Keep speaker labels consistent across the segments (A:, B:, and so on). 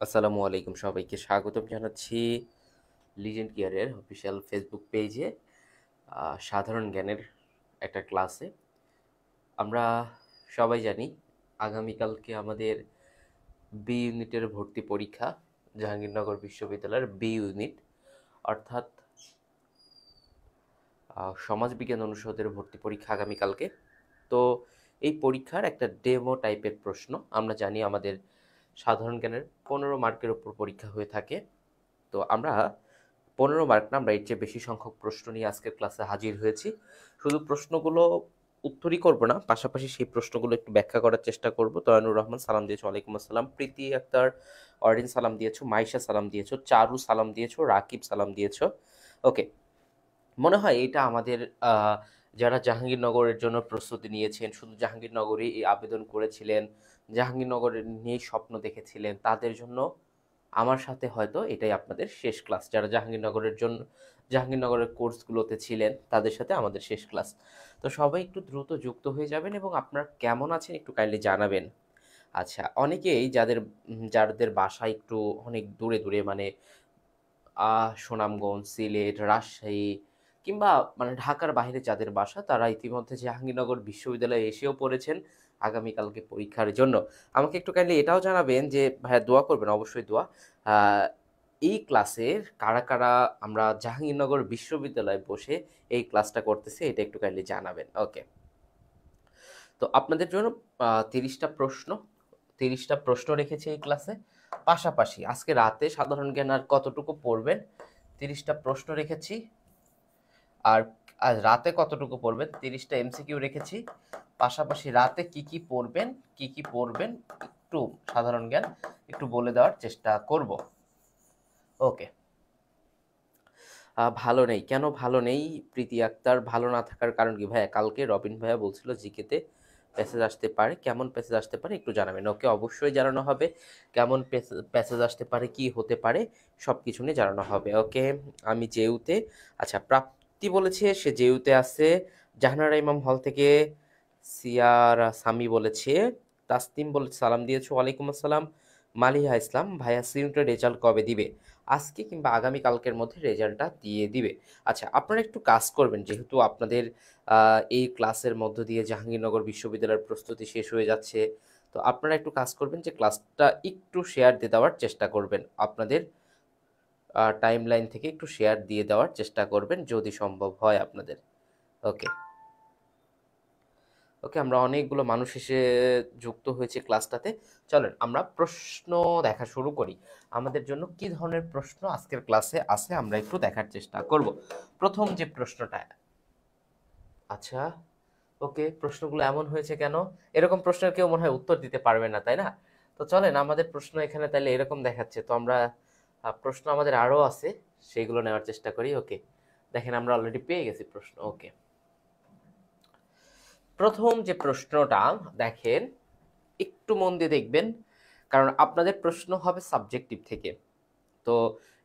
A: আসসালামু আলাইকুম, সবাইকে স্বাগতম জানাচ্ছি লিজেন্ড কেয়ারের অফিসিয়াল ফেসবুক পেজে সাধারণ জ্ঞানের একটা ক্লাসে। আমরা সবাই জানি আগামীকালকে আমাদের বি ইউনিটের ভর্তি পরীক্ষা, জাহাঙ্গীরনগর বিশ্ববিদ্যালয়ের বি ইউনিট অর্থাৎ সমাজবিজ্ঞান অনুষদের ভর্তি পরীক্ষা আগামীকালকে। তো এই পরীক্ষার একটা ডেমো টাইপের প্রশ্ন। আমরা জানি আমাদের সাধারণ জ্ঞানের 15 মার্কের উপর পরীক্ষা হয়ে থাকে। তো আমরা 15 মার্ক না, আমরা এর চেয়ে বেশি সংখ্যক প্রশ্ন নিয়ে আজকের ক্লাসে হাজির হয়েছি। শুধু প্রশ্নগুলো উত্তরই করব না, পাশাপাশি সেই প্রশ্নগুলো একটু ব্যাখ্যা করার চেষ্টা করব। তয়নুর রহমান সালাম দিয়েছো, ওয়ালাইকুম আসসালাম। প্রীতি আক্তার অরিন সালাম দিয়েছো, মাইশা সালাম দিয়েছো, চারু সালাম দিয়েছো, রাকিব সালাম দিয়েছো। ওকে, মনে হয় এটা আমাদের যারা জাহাঙ্গীরনগরের জন্য প্রস্তুতি নিয়েছেন, শুধু জাহাঙ্গীরনগরে এই আবেদন করেছিলেন, জাহাঙ্গীরনগরের নিয়েই স্বপ্ন দেখেছিলেন, তাদের জন্য আমার সাথে হয়তো এটাই আপনাদের শেষ ক্লাস। যারা জাহাঙ্গীরনগরের জন্য জাহাঙ্গীরনগরের কোর্সগুলোতে ছিলেন তাদের সাথে আমাদের শেষ ক্লাস। তো সবাই একটু দ্রুত যুক্ত হয়ে যাবেন এবং আপনারা কেমন আছেন একটু কাইন্ডলি জানাবেন। আচ্ছা, অনেকেই যাদের বাসা একটু অনেক দূরে দূরে, মানে সুনামগঞ্জ, সিলেট, রাজশাহী কিংবা মানে ঢাকার বাইরে যাদের বাসা, তারা ইতিমধ্যে জাহাঙ্গীরনগর বিশ্ববিদ্যালয়ে এসেও পড়েছেন আগামীকালকে পরীক্ষার জন্য। আমাকে একটু কাইন্ডলি এটাও জানাবেন যে ভাইয়া দোয়া করবেন, অবশ্যই দোয়া। আহ, এই ক্লাসের কারা কারা আমরা জাহাঙ্গীরনগর বিশ্ববিদ্যালয়ে বসে এই ক্লাসটা করতেছি, এটা একটু কাইন্ডলি জানাবেন। ওকে, তো আপনাদের জন্য 30টা প্রশ্ন রেখেছি এই ক্লাসে। পাশাপাশি আজকে রাতে সাধারণ জ্ঞান আর কতটুকু পড়বেন, 30টা প্রশ্ন রেখেছি। আর আজ রাতে কতটুকু পড়বেন, 30টা এমসিকিউ রেখেছি। পাশাপাশি রাতে কি কি পড়বেন একটু সাধারণ জ্ঞান একটু বলে দেওয়ার চেষ্টা করব। ওকে, ভালো নেই কেন? ভালো নেই প্রীতি আক্তার, ভালো না থাকার কারণ কি? ভাইয়া কালকে রবিন ভাইয়া বলছিল জিকেতে প্যাসেজ আসতে পারে, কেমন প্যাসেজ আসতে পারে একটু জানাবেন। ওকে, অবশ্যই জানানো হবে কেমন প্যাসেজ আসতে পারে, কি হতে পারে, সব কিছু নিয়ে জানানো হবে। ওকে, আমি জেউতে, আচ্ছা প্রাপ্তি বলেছে সে জেউতে আছে। জাহানারা ইমাম হল থেকে সিয়ারা সামি বলেছে। তাসনিম বলে সালাম দিয়েছো, ওয়ালাইকুম আসসালাম। মালিহা ইসলাম, ভাইয়া সিউটের রেজাল্ট কবে দিবে? আজকে কিংবা আগামী কালকের মধ্যে রেজাল্টটা দিয়ে দিবে। আচ্ছা, আপনারা একটু কাজ করবেন, যেহেতু আপনাদের এই ক্লাসের মধ্য দিয়ে জাহাঙ্গীরনগর বিশ্ববিদ্যালয়ের প্রস্তুতি শেষ হয়ে যাচ্ছে। তো আপনারা একটু কাজ করবেন যে ক্লাসটা একটু শেয়ার দিয়ে দেওয়ার চেষ্টা করবেন, আপনাদের টাইম লাইন থেকে একটু শেয়ার দিয়ে দেওয়ার চেষ্টা করবেন যদি সম্ভব হয় আপনাদের। ওকে, ওকে, আমরা অনেকগুলো মানুষ এসে যুক্ত হয়েছে ক্লাসটাতে। চলেন আমরা প্রশ্ন দেখা শুরু করি। আমাদের জন্য কি ধরনের প্রশ্ন আজকের ক্লাসে আছে আমরা একটু দেখার চেষ্টা করব। প্রথম যে প্রশ্নটা, আচ্ছা ওকে, প্রশ্নগুলো এমন হয়েছে কেন? এরকম প্রশ্নের কেউ মনে হয় উত্তর দিতে পারবে না, তাই না? তো চলেন, আমাদের প্রশ্ন এখানে তাহলে এরকম দেখাচ্ছে, তো আমরা প্রশ্ন আমাদের আরও আছে, সেগুলো নেওয়ার চেষ্টা করি। ওকে, দেখেন আমরা অলরেডি পেয়ে গেছি প্রশ্ন। ওকে, প্রথম যে প্রশ্নটা দেখেন, একটু মন দিয়ে দেখবেন, কারণ আপনাদের প্রশ্ন হবে সাবজেক্টিভ থেকে, তো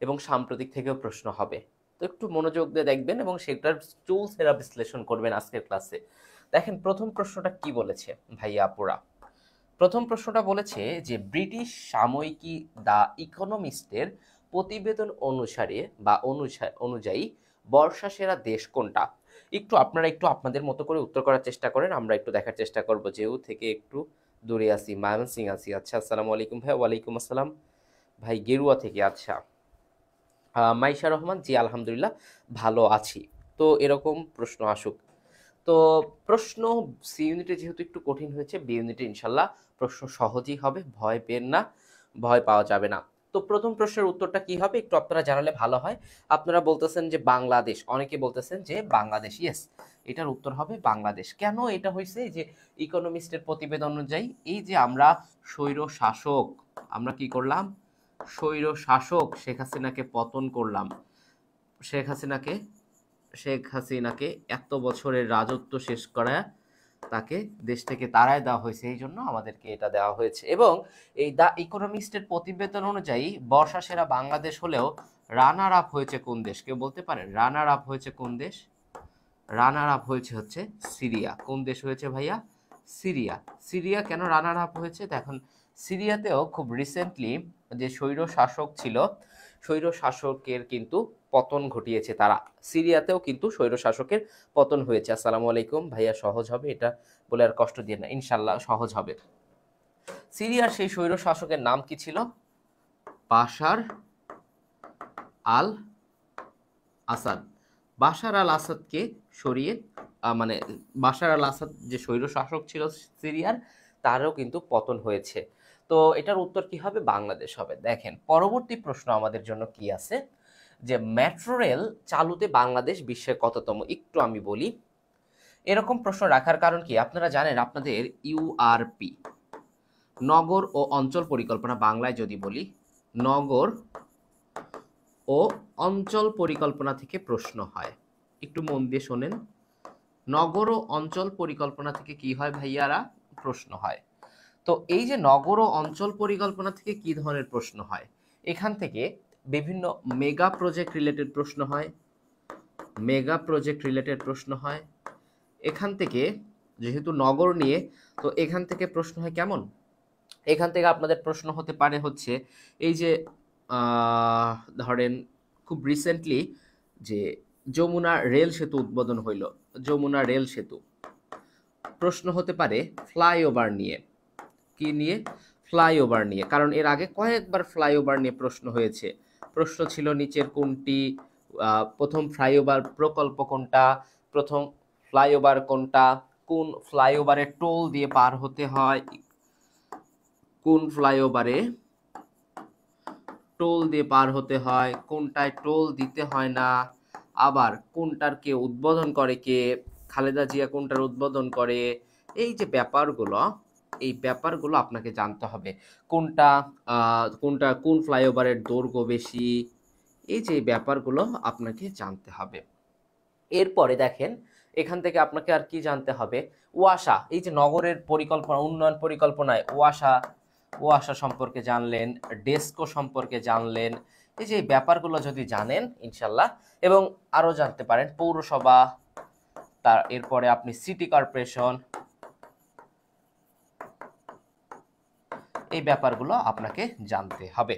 A: এবং সাম্প্রতিক থেকেও প্রশ্ন হবে। তো একটু মনোযোগ দিয়ে দেখবেন এবং সেটার চুলসেরা বিশ্লেষণ করবেন আজকের ক্লাসে। দেখেন প্রথম প্রশ্নটা কি বলেছে ভাইয়া আপুরা। প্রথম প্রশ্নটা বলেছে যে ব্রিটিশ সাময়িকী দ্য ইকোনমিস্টের প্রতিবেদন অনুসারে বা অনুযায়ী বর্ষা সেরা দেশ কোনটা? আপনারা একটু আপনাদের মতো করে উত্তর করার চেষ্টা করেন, আমরা একটু দেখার চেষ্টা করব। যেও থেকে একটু দূরে আছি, ময়মনসিং আছি। আচ্ছা, আসসালামু আলাইকুম ভাই। ওয়ালাইকুম আসসালাম ভাই, গেরুয়া থেকে। আচ্ছা, মাইশা রহমান, জি আলহামদুলিল্লাহ ভালো আছি। তো এরকম প্রশ্ন আসুক। তো প্রশ্ন সি ইউনিটে যেহেতু একটু কঠিন হয়েছে, বি ইউনিটে ইনশাল্লাহ প্রশ্ন সহজই হবে, ভয় পেন না, ভয় পাওয়া যাবে না। তো প্রথম প্রশ্নের উত্তরটা কি হবে একটু আপনারা জানালে ভালো হয়। আপনারা বলতেছেন যে বাংলাদেশ, অনেকে বলতেছেন যে বাংলাদেশ। ইয়েস, এটার উত্তর হবে বাংলাদেশ। কেন এটা হয়েছে? এই যে ইকোনমিস্টের প্রতিবেদন অনুযায়ী, এই যে আমরা স্বৈর শাসক, আমরা কি করলাম? স্বৈর শাসক শেখ হাসিনাকে পতন করলাম। শেখ হাসিনাকে শেখ হাসিনাকে এত বছরের রাজত্ব শেষ করায় তাকে দেশ থেকে তাড়ায় দেওয়া হয়েছে, এই জন্য আমাদেরকে এটা দেওয়া হয়েছে। এবং এই দ্য ইকোনমিস্টের প্রতিবেদন অনুযায়ী বর্ষা সেরা বাংলাদেশ হলেও রানার আপ হয়েছে কোন দেশ? কেউ বলতে পারেন রানার আপ হয়েছে কোন দেশ? রানার আপ হচ্ছে সিরিয়া। কোন দেশ হয়েছে ভাইয়া? সিরিয়া। সিরিয়া কেন রানার আপ হয়েছে? দেখুন, সিরিয়াতেও খুব রিসেন্টলি যে স্বৈর শাসক ছিল, স্বৈর শাসকের কিন্তু পতন ঘটিয়েছে তারা। সিরিয়াতেও কিন্তু স্বৈর শাসকের পতন হয়েছে। আসসালামু আলাইকুম ভাইয়া, সহজ হবে এটা বলে আর কষ্ট দিয়ে না, ইনশাল্লাহ সহজ হবে। সিরিয়ার সেই স্বৈর শাসকের নাম কি ছিল? বাশার আল আসাদ। বাশার আল আসাদকে সরিয়ে মানে বাশার আল আসাদ যে স্বৈর শাসক ছিল সিরিয়ার, তারও কিন্তু পতন হয়েছে। তো এটার উত্তর কি হবে? বাংলাদেশ হবে। দেখেন পরবর্তী প্রশ্ন আমাদের জন্য কি আছে, যে মেট্রো রেল চালুতে বাংলাদেশ বিশ্বের কততম, একটু আমি বলি। এরকম প্রশ্ন রাখার কারণ কি, আপনারা জানেন আপনাদের ইউআরপি, নগর ও অঞ্চল পরিকল্পনা, বাংলায় যদি বলি নগর ও অঞ্চল পরিকল্পনা থেকে প্রশ্ন হয়। একটু মন দিয়ে শোনেন, নগর ও অঞ্চল পরিকল্পনা থেকে কি হয় ভাইয়ারা? প্রশ্ন হয়। তো এই যে নগর ও অঞ্চল পরিকল্পনা থেকে কি ধরনের প্রশ্ন হয়, এখান থেকে বিভিন্ন মেগা প্রজেক্ট রিলেটেড প্রশ্ন হয়, মেগা প্রজেক্ট রিলেটেড প্রশ্ন হয়। এখান থেকে যেহেতু নগর নিয়ে, তো এখান থেকে প্রশ্ন হয় কেমন, এখান থেকে আপনাদের প্রশ্ন হতে পারে হচ্ছে এই যে ধরেন খুব রিসেন্টলি যে যমুনা রেল সেতু উদ্বোধন হইল, যমুনা রেল সেতু, প্রশ্ন হতে পারে ফ্লাইওভার নিয়ে। কি নিয়ে? ফ্লাইওভার নিয়ে। কারণ এর আগে কয়েকবার ফ্লাইওভার নিয়ে প্রশ্ন হয়েছে। প্রশ্ন ছিল নিচের কোনটি প্রথম ফ্লাইওভার প্রকল্প কোনটা, প্রথম ফ্লাইওভার কোনটা, কোন ফ্লাইওভারে টোল দিয়ে পার হতে হয়, কোন ফ্লাইওভারে টোল দিয়ে পার হতে হয়, কোনটায় টোল দিতে হয় না, আবার কোনটার কে উদ্বোধন করে কে, খালেদা জিয়া কোনটার উদ্বোধন করে। এই যে ব্যাপারগুলো, এই ব্যাপারগুলো আপনাকে জানতে হবে। কোনটা কোনটা কোন ফ্লাইওভারের দৈর্ঘ্য বেশি, এই যে ব্যাপারগুলো আপনাকে জানতে হবে। এরপরে দেখেন এখান থেকে আপনাকে আর কি জানতে হবে, ওয়াসা, এই যে নগরের পরিকল্পনা, উন্নয়ন পরিকল্পনায় ওয়াসা, ওয়াসা সম্পর্কে জানলেন, ডেস্কো সম্পর্কে জানলেন। এই যে ব্যাপারগুলো যদি জানেন ইনশাল্লাহ, এবং আরো জানতে পারেন পৌরসভা, তার এরপরে আপনি সিটি কর্পোরেশন, এই ব্যাপারগুলো আপনাকে জানতে হবে।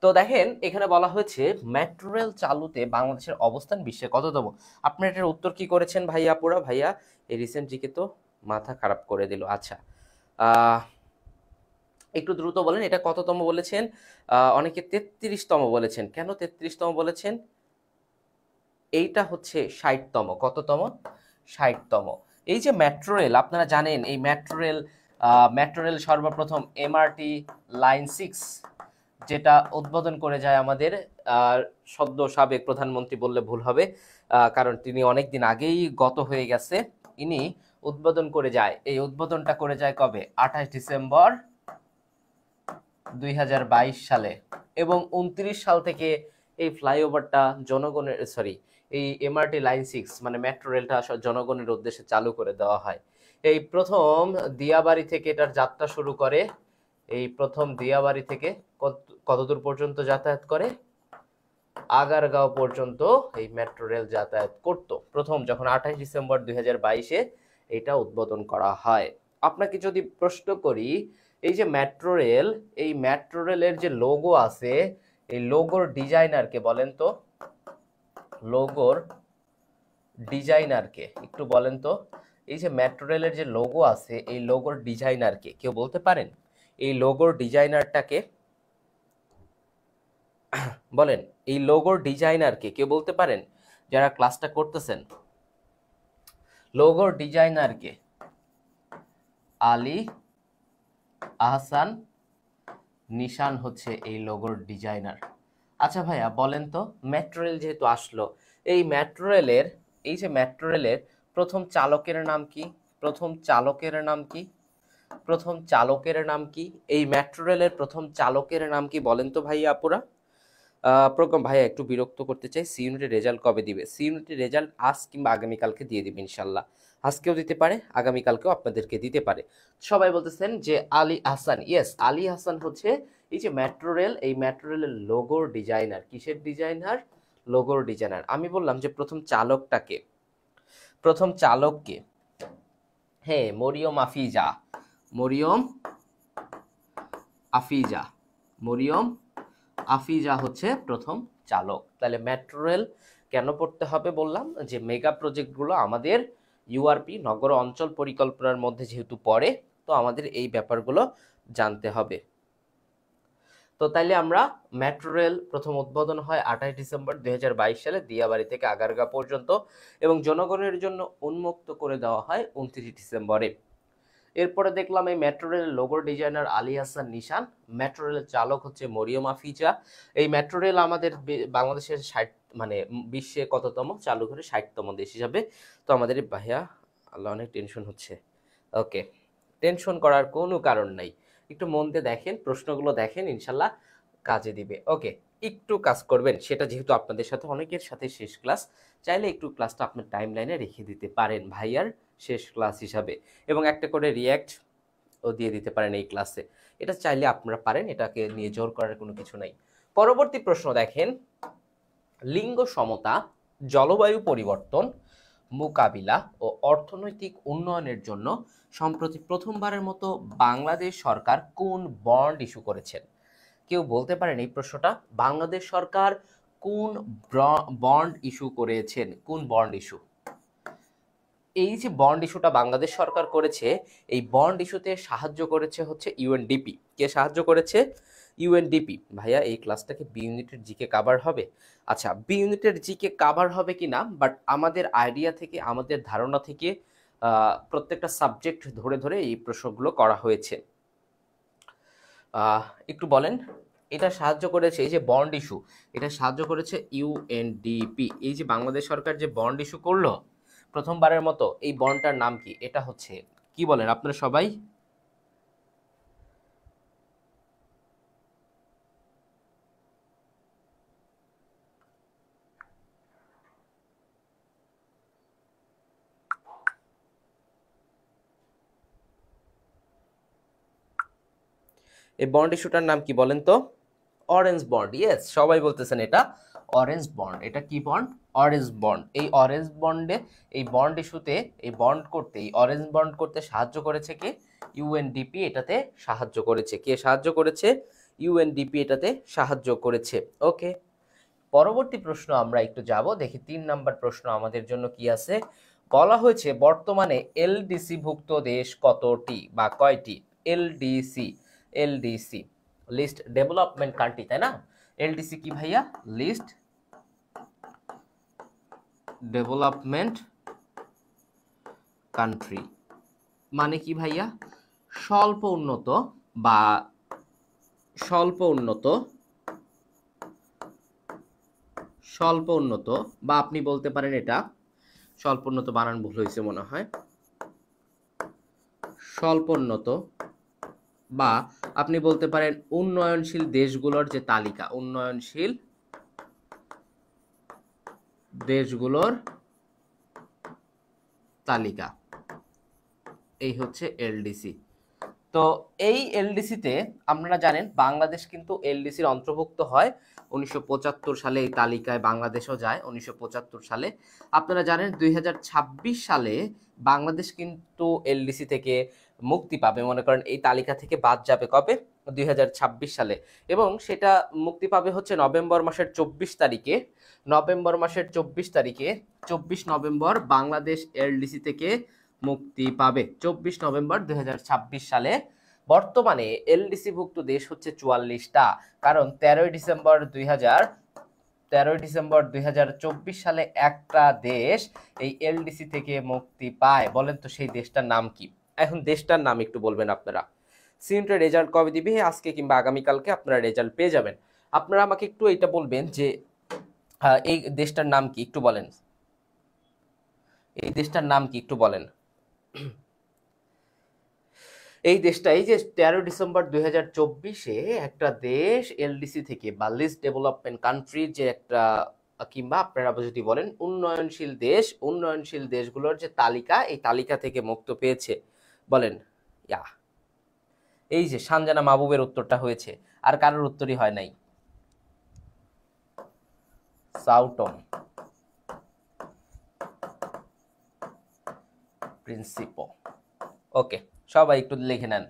A: তো দেখেন এখানে বলা হয়েছে মেট্রো রেল চালুতে বাংলাদেশের অবস্থান বিশ্বে কততম। আপনার এটার উত্তর কি করেছেন ভাইয়া? পুরা ভাইয়া এই রিসেন্ট জিকে তো মাথা খারাপ করে দিল। আচ্ছা একটু দ্রুত বলেন, এটা কততম বলেছেন? অনেকে 33তম বলেছেন। কেন 33তম বলেছেন? এইটা হচ্ছে 60তম। কততম? 60তম। এই যে মেট্রো রেল, আপনারা জানেন এই মেট্রো রেল সর্বপ্রথম এমআরটি লাইন 6 যেটা উদ্বোধন করে যায় আমাদের সদ্য সাবেক প্রধানমন্ত্রী বললে ভুল হবে, কারণ তিনি অনেক দিন আগেই গত হয়ে গেছে। ইনি উদ্বোধন করে যায়, এই উদ্বোধনটা করে যায় কবে? 28 ডিসেম্বর 2022 সালে। এবং 29 সাল থেকে এই ফ্লাইওভারটা জনগণের, সরি, এই এমআরটি লাইন 6 মানে মেট্রো রেলটা জনগণের উদ্দেশ্যে চালু করে দেওয়া হয়। এই প্রথম দিয়াবাড়ি থেকে এটার যাত্রা শুরু করে, এই প্রথম দিয়াবাড়ি থেকে কতদূর পর্যন্ত যাতায়াত করে? আগারগাঁও পর্যন্ত এই মেট্রো রেল যাতায়াত করত প্রথম, যখন 28 ডিসেম্বর 2022-এ এটা উদ্বোধন করা হয়। আপনাকে যদি প্রশ্ন করি, এই যে মেট্রো রেল, এই মেট্রো রেলের যে লোগো আছে, এই লোগোর ডিজাইনারকে বলেন তো, লোগোর ডিজাইনারকে একটু বলেন তো। এই যে মেট্রো রেলের যে লোগো আছে, এই লোগোর ডিজাইনারকে কেউ বলতে পারেন? এই লোগোর ডিজাইনারটাকে বলেন, এই লোগোর ডিজাইনারকে কেউ বলতে পারেন যারা ক্লাসটা করতেছেন? লোগোর ডিজাইনারকে? আলী আহসান নিশান হচ্ছে এই লোগোর ডিজাইনার। আচ্ছা ভাইয়া বলেন তো, মেট্রো রেল যেহেতু আসলো, এই মেট্রো রেলের, এই যে মেট্রো রেলের প্রথম চালকের নাম কি? প্রথম চালকের নাম কি? প্রথম চালকের নাম কি? এই মেট্রো রেলের প্রথম চালকের নাম কি বলেন তো ভাইয়া আপুরা? প্রোগ্রাম ভাইয়া একটু বিরক্ত করতে চাই, সি ইউনিটের রেজাল্ট কবে দিবে? সি ইউনিটের রেজাল্ট আজ কিংবা আগামীকালকে দিয়ে দিবে ইনশাল্লাহ। আজকেও দিতে পারে, আগামীকালকেও আপনাদেরকে দিতে পারে। সবাই বলতেছেন যে আলী হাসান, ইয়েস আলী হাসান হচ্ছে এই যে মেট্রো রেল, এই মেট্রো রেলের লোগোর ডিজাইনার। কিসের ডিজাইনার? লোগোর ডিজাইনার। আমি বললাম যে প্রথম চালকটাকে, প্রথম চালককে, হ্যাঁ মরিয়ম আফিজা, মরিয়ম আফিজা, মরিয়ম আফিজা হচ্ছে প্রথম চালক। তাহলে মেট্রো রেল কেন পড়তে হবে বললাম, যে মেগা প্রজেক্টগুলো আমাদের ইউআরপি নগর অঞ্চল পরিকল্পনার মধ্যে যেহেতু পড়ে, তো আমাদের এই ব্যাপারগুলো জানতে হবে। তো তাইলে আমরা মেট্রো রেল প্রথম উদ্বোধন হয় 28 ডিসেম্বর 2022 সালে দিয়াবাড়ি থেকে আগারগা পর্যন্ত, এবং জনগণের জন্য উন্মুক্ত করে দেওয়া হয় 29 ডিসেম্বরে। এরপরে দেখলাম এই মেট্রো রেলের লোগোর ডিজাইনার আলী হাসান নিশান, মেট্রো রেলের চালক হচ্ছে মরিয়ম আফিজা। এই মেট্রো রেল আমাদের বাংলাদেশের 60 মানে বিশ্বে কততম চালু করে, 60তম দেশ হিসাবে। তো আমাদের ভাইয়া আল্লাহ অনেক টেনশন হচ্ছে। ওকে, টেনশন করার কোনো কারণ নাই, একটু মন দিয়ে দেখেন, প্রশ্নগুলো দেখেন, ইনশাল্লাহ কাজে দিবে। ওকে, একটু কাজ করবেন, সেটা যেহেতু আপনাদের সাথে অনেকের সাথে শেষ ক্লাস, চাইলে একটু ক্লাসটা আপনার টাইম লাইনে রেখে দিতে পারেন ভাইয়ার শেষ ক্লাস হিসাবে, এবং একটা করে রিয়্যাক্ট ও দিয়ে দিতে পারেন এই ক্লাসে। এটা চাইলে আপনারা পারেন, এটাকে নিয়ে জোর করার কোনো কিছু নাই। পরবর্তী প্রশ্ন দেখেন, লিঙ্গ সমতা, জলবায়ু পরিবর্তন মোকাবিলা ও অর্থনৈতিক উন্নয়নের জন্য সম্প্রতি প্রথমবারের মতো বাংলাদেশ সরকার কোন বন্ড ইস্যু করেছেন? কেউ বলতে পারেন এই প্রশ্নটা? বাংলাদেশ সরকার কোন বন্ড ইস্যু করেছেন? কোন বন্ড ইস্যু? এই যে বন্ড ইস্যুটা বাংলাদেশ সরকার করেছে, এই বন্ড ইস্যুতে সাহায্য করেছে হচ্ছে ইউএনডিপি। কে সাহায্য করেছে? ইউএনডিপি। ভাইয়া এই ক্লাসটাকে বি ইউনিটের জিকে কাভার হবে? আচ্ছা, বি ইউনিটের জিকে কাভার হবে কি না, বাট আমাদের আইডিয়া থেকে, আমাদের ধারণা থেকে প্রত্যেকটা সাবজেক্ট ধরে ধরে এই প্রশ্নগুলো করা হয়েছে। একটু বলেন, এটা সাহায্য করেছে, এই যে বন্ড ইস্যু, এটা সাহায্য করেছে ইউএনডিপি। এই যে বাংলাদেশ সরকার যে বন্ড ইস্যু করলো প্রথমবারের মতো, এই বন্ডটার নাম কি? এটা হচ্ছে, কি বলেন আপনারা সবাই? এই বন্ড ইস্যুটার নাম কি বলেন তো? Orange bond. ইয়েস, সবাই বলতেছেন এটা অরেঞ্জ বন্ড। এটা কি বন্ড? Orange bond. এই অরেঞ্জ বন্ডে, এই বন্ড ইস্যুতে, এই বন্ড করতে, এই অরেঞ্জ বন্ড করতে সাহায্য করেছে কে? ইউএনডিপি এটাতে সাহায্য করেছে। কে সাহায্য করেছে? ইউএনডিপি এটাতে সাহায্য করেছে। ওকে, পরবর্তী প্রশ্ন আমরা একটু যাব, দেখি 3 নাম্বার প্রশ্ন আমাদের জন্য কি আছে। বলা হয়েছে বর্তমানে এলডিসি ভুক্ত দেশ কতটি বা কয়টি? LDC, LDC least development country, তাই না? এলডিসি কি ভাইয়া? Least development country. মানে কি ভাইয়া? স্বল্প উন্নত বা স্বল্প উন্নত, স্বল্প উন্নত, বা আপনি বলতে পারেন এটা স্বল্প উন্নত বানান ভুল হয়েছে মনে হয়, স্বল্প উন্নত, বা আপনি বলতে পারেন উন্নয়নশীল দেশগুলোর যে তালিকা, উন্নয়নশীল দেশগুলোর তালিকা, এই হচ্ছে এলডিসি। তো এই এলডিসিতে আপনারা জানেন বাংলাদেশ কিন্তু এলডিসির অন্তর্ভুক্ত হয় 1975 সালে। এই তালিকায় বাংলাদেশও যায় 1975 সালে। আপনারা জানেন 2026 সালে বাংলাদেশ কিন্তু এলডিসি থেকে মুক্তি পাবে। মনে করেন এই তালিকা থেকে বাদ যাবে কবে? 2026 সালে, এবং সেটা মুক্তি পাবে হচ্ছে নভেম্বর মাসের 24 তারিখে। নভেম্বর মাসের 24 তারিখে, 24 নভেম্বর বাংলাদেশ এলডিসি থেকে মুক্তি পাবে। 24 নভেম্বর 2026 সালে। বর্তমানে এলডিসি ভুক্ত দেশ হচ্ছে 44টা, কারণ 13 ডিসেম্বর 2024 সালে একটা দেশ এই এলডিসি থেকে মুক্তি পায়। বলেন তো সেই দেশটার নাম কি? এখন দেশটার নাম একটু বলবেন আপনারা। সিউনিটের রেজাল্ট কবে দিবে? আজকে কিংবা আগামীকালকে আপনারা রেজাল্ট পেয়ে যাবেন। আপনারা আমাকে একটু এটা বলবেন যে এই দেশটার নাম কি, একটু বলেন। এই দেশটার নাম কি একটু বলেন। এই দেশটা, এই যে 13 ডিসেম্বর 2024-এ একটা দেশ এলডিসি থেকে বা লিস্ট ডেভেলপমেন্ট কান্ট্রি, যে একটা, কিংবা আপনারা যদি বলেন উন্নয়নশীল দেশ, উন্নয়নশীল দেশগুলোর যে তালিকা, এই তালিকা থেকে মুক্ত পেয়েছে, বলেন। ইয়া, এই যে সানজানা মাহবুবের উত্তরটা হয়েছে, আর কারোর উত্তরই হয় নাই। সাউটম প্রিন্সিপো। ওকে, সবাই একটু লিখে নেন।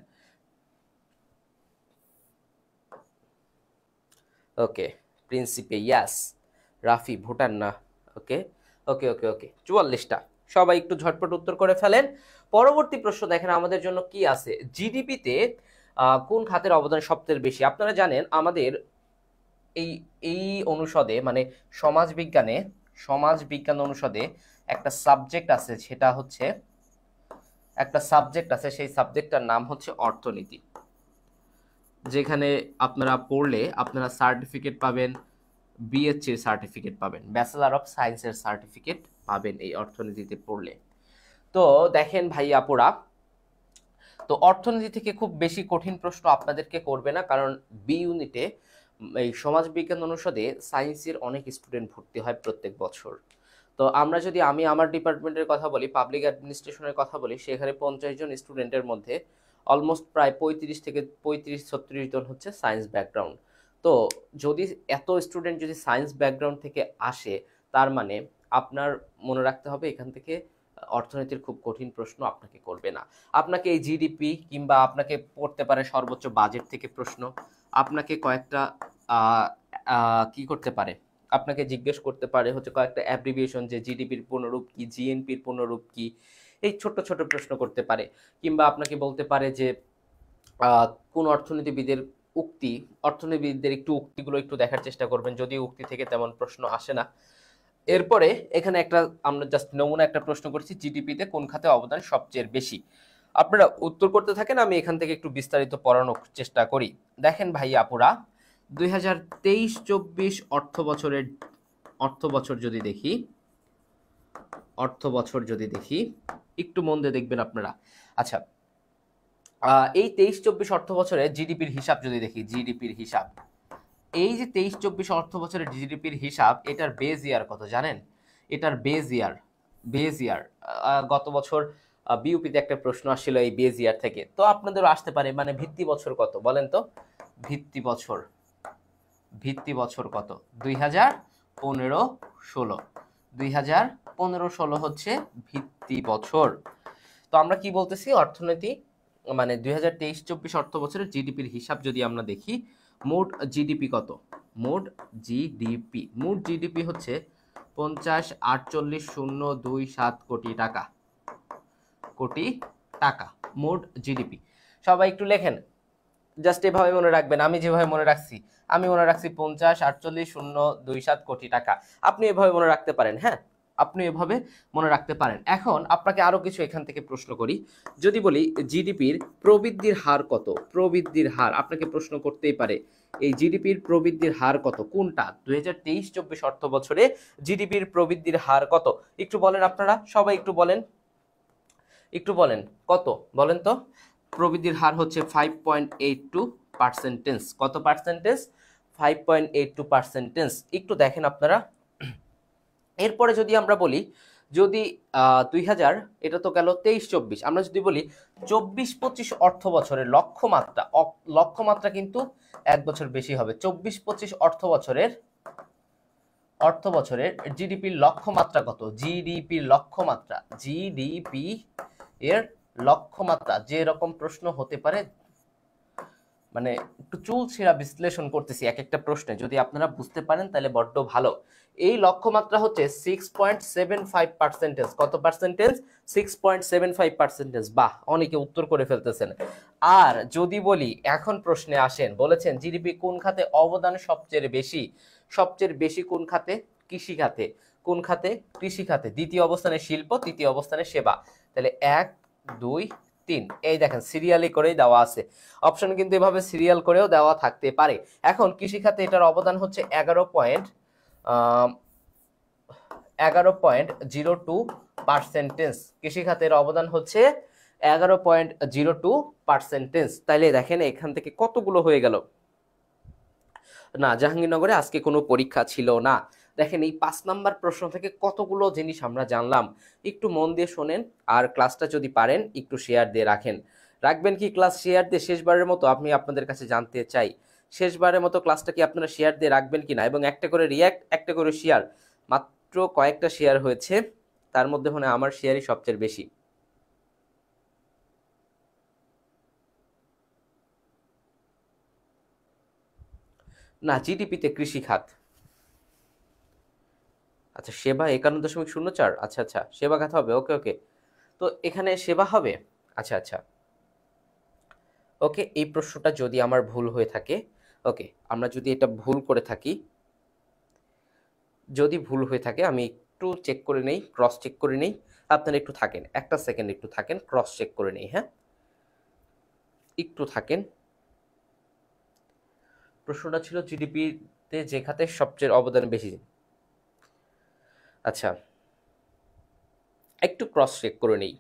A: ওকে, প্রিন্সিপে ইয়াস। রাফি ভুটান না। ওকে ওকে ওকে ওকে, 44টা। সবাই একটু ঝটপট উত্তর করে ফেলেন। পরবর্তী প্রশ্ন দেখেন আমাদের জন্য কি আছে। জিডিপিতে কোন খাতের অবদান সবচেয়ে বেশি? আপনারা জানেন আমাদের এই এই অনুষদে মানে সমাজ বিজ্ঞান অনুষদে একটা সাবজেক্ট আছে, সেটা হচ্ছে সেই সাবজেক্টটার নাম হচ্ছে অর্থনীতি, যেখানে আপনারা পড়লে আপনারা সার্টিফিকেট পাবেন, বিএসসি সার্টিফিকেট পাবেন, ব্যাচেলর অফ সায়েন্সের সার্টিফিকেট পাবেন এই অর্থনীতিতে পড়লে। তো দেখেন ভাই আপুরা, তো অর্থনীতি থেকে খুব বেশি কঠিন প্রশ্ন আপনাদেরকে করবে না, কারণ বি ইউনিটে এই সমাজ বিজ্ঞান অনুষদে সায়েন্সের অনেক স্টুডেন্ট ভর্তি হয় প্রত্যেক বছর। তো আমরা যদি আমি আমার ডিপার্টমেন্টের কথা বলি, পাবলিক অ্যাডমিনিস্ট্রেশনের কথা বলি, সেখানে 50 জন স্টুডেন্টের মধ্যে অলমোস্ট প্রায় 35 থেকে 36 জন হচ্ছে সায়েন্স ব্যাকগ্রাউন্ড। তো যদি এত স্টুডেন্ট যদি সায়েন্স ব্যাকগ্রাউন্ড থেকে আসে, তার মানে আপনার মনে রাখতে হবে এখান থেকে অর্থনীতির খুব কঠিন প্রশ্ন আপনাকে করবে না। আপনাকে এই জিডিপি কিংবা আপনাকে পড়তে পারে সর্বোচ্চ বাজেট থেকে প্রশ্ন, আপনাকে কয়েকটা কি করতে পারে, আপনাকে জিজ্ঞেস করতে পারে হচ্ছে কয়েকটা অ্যাব্রিভিয়েশন, যে জিডিপির পূর্ণরূপ কি, জিএনপির পূর্ণরূপ কি, এই ছোট ছোট প্রশ্ন করতে পারে। কিংবা আপনাকে বলতে পারে যে কোন অর্থনীতিবিদের অর্থনীতিবিদদের একটু উক্তিগুলো একটু দেখার চেষ্টা করবেন, যদি উক্তি থেকে তেমন প্রশ্ন আসে না। এরপরে এখানে আমরা জাস্ট নমুনা একটা প্রশ্ন করছি, জিডিপিতে কোন খাতে অবদান সবচেয়ে বেশি। আপনারা উত্তর করতে থাকেন, আমি এখান থেকে একটু বিস্তারিত পড়ানোর চেষ্টা করি। দেখেন ভাই আপুরা, 2023-24 অর্থ বছর যদি দেখি, একটু মন দিয়ে দেখবেন আপনারা। আচ্ছা, এই 23-24 অর্থ বছরে জিডিপির হিসাব যদি দেখি, এই যে 23-24 অর্থ বছরের জিডিপির হিসাব, এটার বেজ ইয়ার কত জানেন? এটার বেজ ইয়ার গত বছর বিউপিতে একটা প্রশ্ন আসছিল এই বেজ ইয়ার থেকে, তো আপনাদেরও আসতে পারে। মানে ভিত্তি বছর কত বলেন তো? ভিত্তি বছর কত? 2015-16, 2015-16 হচ্ছে ভিত্তি বছর। তো আমরা কি বলতেছি, অর্থনীতি মানে 2023-24 অর্থ বছরের জিডিপির হিসাব যদি আমরা দেখি, মোট জিডিপি কত? মোট জিডিপি হচ্ছে 50,48,027 কোটি টাকা মোট জিডিপি। সবাই একটু লেখেন, জাস্ট এভাবে মনে রাখবেন, আমি যেভাবে মনে রাখছি। আমি মনে রাখছি 50,48,027 কোটি টাকা। আপনি এভাবে মনে রাখতে পারেন, হ্যাঁ আপনি এভাবে মনে রাখতে পারেন। এখন আপনাকে আরো কিছু এখান থেকে প্রশ্ন করি। যদি বলি জিডিপির প্রবৃদ্ধির হার কত, আপনাকে প্রশ্ন করতেই পারে এই জিডিপির প্রবৃদ্ধির হার কত, কোনটা 2023-24 অর্থ বছরে জিডিপির প্রবৃদ্ধির হার কত? একটু বলেন আপনারা, সবাই একটু বলেন কত বলেন তো। প্রবৃদ্ধির হার হচ্ছে 5.82%। কত পার্সেন্টেজ? 5.82%। একটু দেখেন আপনারা। এরপরে যদি আমরা বলি, যদি 2000, এটা তো গেল 23-24, আমরা যদি বলি 24-25 অর্থ বছরের লক্ষ্যমাত্রা কিন্তু এক বছর বেশি হবে। 24-25 অর্থ বছরের জিডিপির লক্ষ্যমাত্রা কত? জিডিপির লক্ষ্যমাত্রা যেরকম প্রশ্ন হতে পারে, মানে একটু চুল ছেঁড়া বিশ্লেষণ করতেছি এক একটা প্রশ্নে, যদি আপনারা বুঝতে পারেন তাহলে বড্ড ভালো। এই লক্ষ্যমাত্রা হচ্ছে 6.75%। কত পার্সেন্টেজ? 6.75%। বাহ, অনেকে উত্তর করে ফেলতেছেন। আর যদি বলি, এখন প্রশ্নে আসেন, বলেছেন জিডিপি কোন খাতে অবদান সবচেয়ে বেশি কোন খাতে? কৃষি খাতে। কোন খাতে? কৃষি খাতে। দ্বিতীয় অবস্থানে শিল্প, তৃতীয় অবস্থানে সেবা। তাহলে 1, 2, 3, এই দেখেন সিরিয়ালি করেই দেওয়া আছে। অপশন কিন্তু এভাবে সিরিয়াল করেও দেওয়া থাকতে পারে। এখন কৃষি খাতে এটার অবদান হচ্ছে 11.02%। কৃষি খাতের অবদান হচ্ছে 11.02%। তাইলে দেখেন এখান থেকে কতগুলো হয়ে গেল। না, জাহাঙ্গীরনগরে আজকে কোনো পরীক্ষা ছিল না। দেখেন এই 5 নাম্বার প্রশ্ন থেকে কতগুলো জিনিস আমরা জানলাম। একটু মন দিয়ে শোনেন, আর ক্লাসটা যদি পারেন একটু শেয়ার দিয়ে রাখবেন কি ক্লাস শেয়ার দিয়ে? শেষবারের মতো আমি আপনাদের কাছে জানতে চাই, শেষবারের মতো ক্লাসটা কি আপনারা শেয়ার দিয়ে রাখবেন কিনা, এবং একটা করে রিয়াক্ট, একটা করে শেয়ার। মাত্র কয়েকটা শেয়ার হয়েছে, তার মধ্যে মানে আমার শেয়ারই সবচেয়ে বেশি। না, জিডিপিতে কৃষি খাত। আচ্ছা, সেবা 51.04। আচ্ছা আচ্ছা, সেবা খাত হবে। ওকে ওকে, তো এখানে সেবা হবে। আচ্ছা আচ্ছা, ওকে। এই প্রশ্নটা যদি আমার ভুল হয়ে থাকে, ওকে, আমরা যদি এটা ভুল করে থাকি, যদি ভুল হয়ে থাকে আমি একটু চেক করে নেই, ক্রস চেক করে নেই। আপনারা একটু থাকেন, একটা সেকেন্ড একটু থাকেন, ক্রস চেক করে নেই। হ্যাঁ, একটু থাকেন। প্রশ্নটা ছিল জিডিপিতে যে খাতের সবচেয়ে অবদান বেশি। আচ্ছা, একটু ক্রস চেক করে নেই।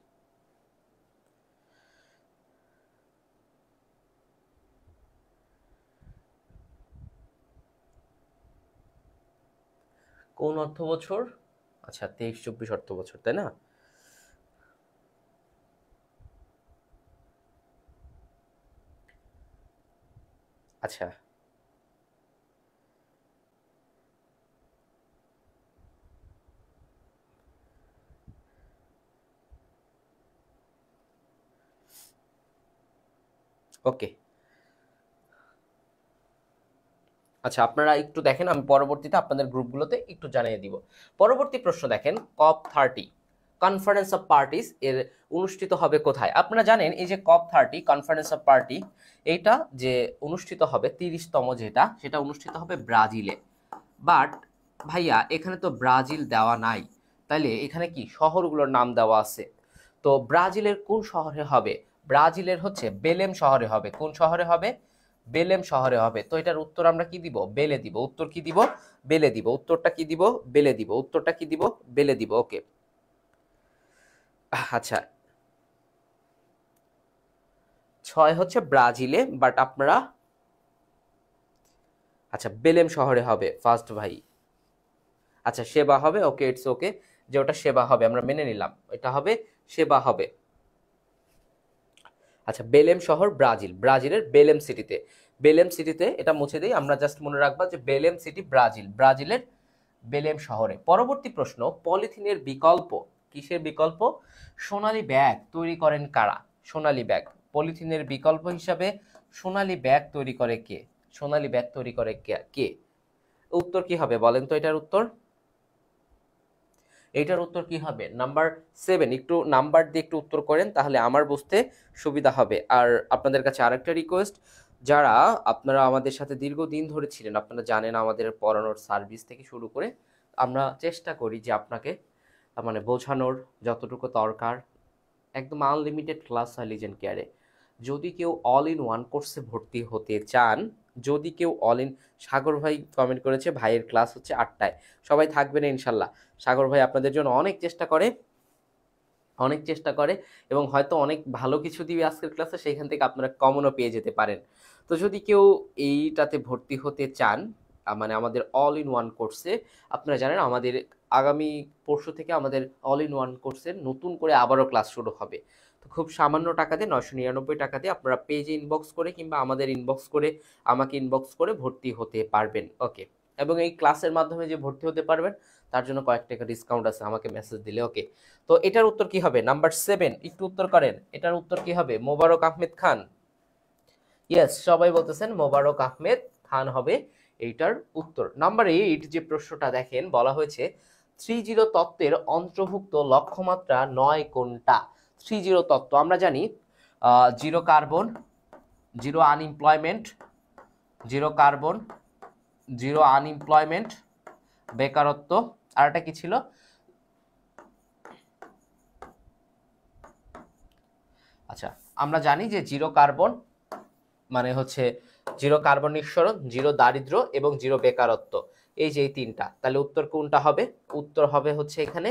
A: কোন অর্থ বছর? আচ্ছা, 23-24 অর্থ বছর, তাই না? আচ্ছা, ওকে। আচ্ছা, আপনারা একটু দেখেন, আমি পরবর্তীতে আপনাদের গ্রুপগুলোতে একটু জানিয়ে দিব। পরবর্তী প্রশ্ন দেখেন, COP30 কনফারেন্স অফ পার্টিস এর অনুষ্ঠিত হবে কোথায়? আপনারা জানেন এই যে COP30 কনফারেন্স অফ পার্টি, এইটা যে অনুষ্ঠিত হবে 30তম, সেটা অনুষ্ঠিত হবে ব্রাজিলে। বাট ভাইয়া, এখানে তো ব্রাজিল দেওয়া নাই, তাইলে এখানে কি শহরগুলোর নাম দেওয়া আছে? তো ব্রাজিলের কোন শহরে হবে? ব্রাজিলের হচ্ছে বেলেম শহরে হবে। কোন শহরে হবে? বেলেম শহরে হবে। তো এটার উত্তর আমরা কি দিব? বেলে দিব। উত্তর কি দিব? বেলে দিব। উত্তরটা কি দিব? বেলে দিব। উত্তরটা কি দিব? বেলে দিব। ওকে, আচ্ছা, 6 হচ্ছে ব্রাজিলে, বাট আপনারা, আচ্ছা, বেলেম শহরে হবে ফার্স্ট ভাই। আচ্ছা, সেবা হবে। ওকে, ইটস ওকে, যে ওটা সেবা হবে, আমরা মেনে নিলাম এটা হবে, সেবা হবে। আচ্ছা, বেলেম শহর ব্রাজিল, ব্রাজিলের বেলেম সিটিতে। বেলেম সিটিতে, এটা মুছে দিই, আমরা জাস্ট মনে রাখবো যে বেলেম সিটি ব্রাজিল, ব্রাজিলের বেলেম শহরে। পরবর্তী প্রশ্ন, পলিথিনের বিকল্প, কিসের বিকল্প? সোনালী ব্যাগ তৈরি করেন কারা? সোনালী ব্যাগ, পলিথিনের বিকল্প হিসাবে সোনালী ব্যাগ তৈরি করে কে? সোনালী ব্যাগ তৈরি করে কে? উত্তর কি হবে বলেন তো? এটার উত্তর, এইটার উত্তর কি হবে? নাম্বার 7। একটু নাম্বার দিয়ে একটু উত্তর করেন, তাহলে আমার বুঝতে সুবিধা হবে। আর আপনাদের কাছে আরেকটা রিকোয়েস্ট, যারা আপনারা আমাদের সাথে দীর্ঘদিন ধরে ছিলেন, আপনারা জানেন আমাদের পড়ানোর সার্ভিস থেকে শুরু করে আমরা চেষ্টা করি যে আপনাকে মানে বোঝানোর যতটুকু দরকার, একদম আনলিমিটেড ক্লাস হয় লিজেন্ড কেয়ারে। যদি কেউ অল ইন ওয়ান কোর্সে ভর্তি হতে চান, যদি কেউ অল ইন, সাগর ভাই কমেন্ট করেছে ভাইয়ের ক্লাস হচ্ছে 8টায়, সবাই থাকবেন ইনশাল্লাহ। সাগর ভাই আপনাদের জন্য অনেক চেষ্টা করে, অনেক চেষ্টা করে, এবং হয়তো অনেক ভালো কিছু দিবে আজকের ক্লাসে, সেইখান থেকে আপনারা কমনও পেয়ে যেতে পারেন। তো যদি কেউ এইটাতে ভর্তি হতে চান, মানে আমাদের অল ইন ওয়ান কোর্সে, আপনারা জানেন আমাদের আগামী পরশু থেকে আমাদের অল ইন ওয়ান কোর্সের নতুন করে আবারও ক্লাস শুরু হবে। তো খুব সামান্য টাকা দিয়ে, 999 টাকা দিয়ে আপনারা পেজে ইনবক্স করে কিংবা আমাদের ইনবক্স করে, আমাকে ইনবক্স করে ভর্তি হতে পারবেন। ওকে, এবং এই ক্লাসের মাধ্যমে যে ভর্তি হতে পারবেন তার জন্য কয়েক টাকা ডিসকাউন্ট আছে আমাকে মেসেজ দিলে। ওকে, তো এটার উত্তর কি হবে? নাম্বার 7, একটু উত্তর করেন, এটার উত্তর কি হবে? মোবারক আহমেদ খান। ইয়েস, সবাই বলতেছেন মোবারক আহমেদ খান হবে এইটার উত্তর। নাম্বার 8 যে প্রশ্নটা দেখেন, বলা হয়েছে 30 তত্ত্বের অন্তর্ভুক্ত লক্ষ্যমাত্রা 9 কোনটা? 30 তত্ত্ব আমরা জানি, zero carbon, zero unemployment, zero carbon, zero unemployment, বেকারত্ব, আর একটা কি ছিল? আচ্ছা, আমরা জানি যে জিরো কার্বন মানে হচ্ছে জিরো কার্বন নিঃসরণ, জিরো দারিদ্র্য এবং জিরো বেকারত্ব, এই যে এই তিনটা। তাহলে উত্তর কোনটা হবে? উত্তর হবে হচ্ছে এখানে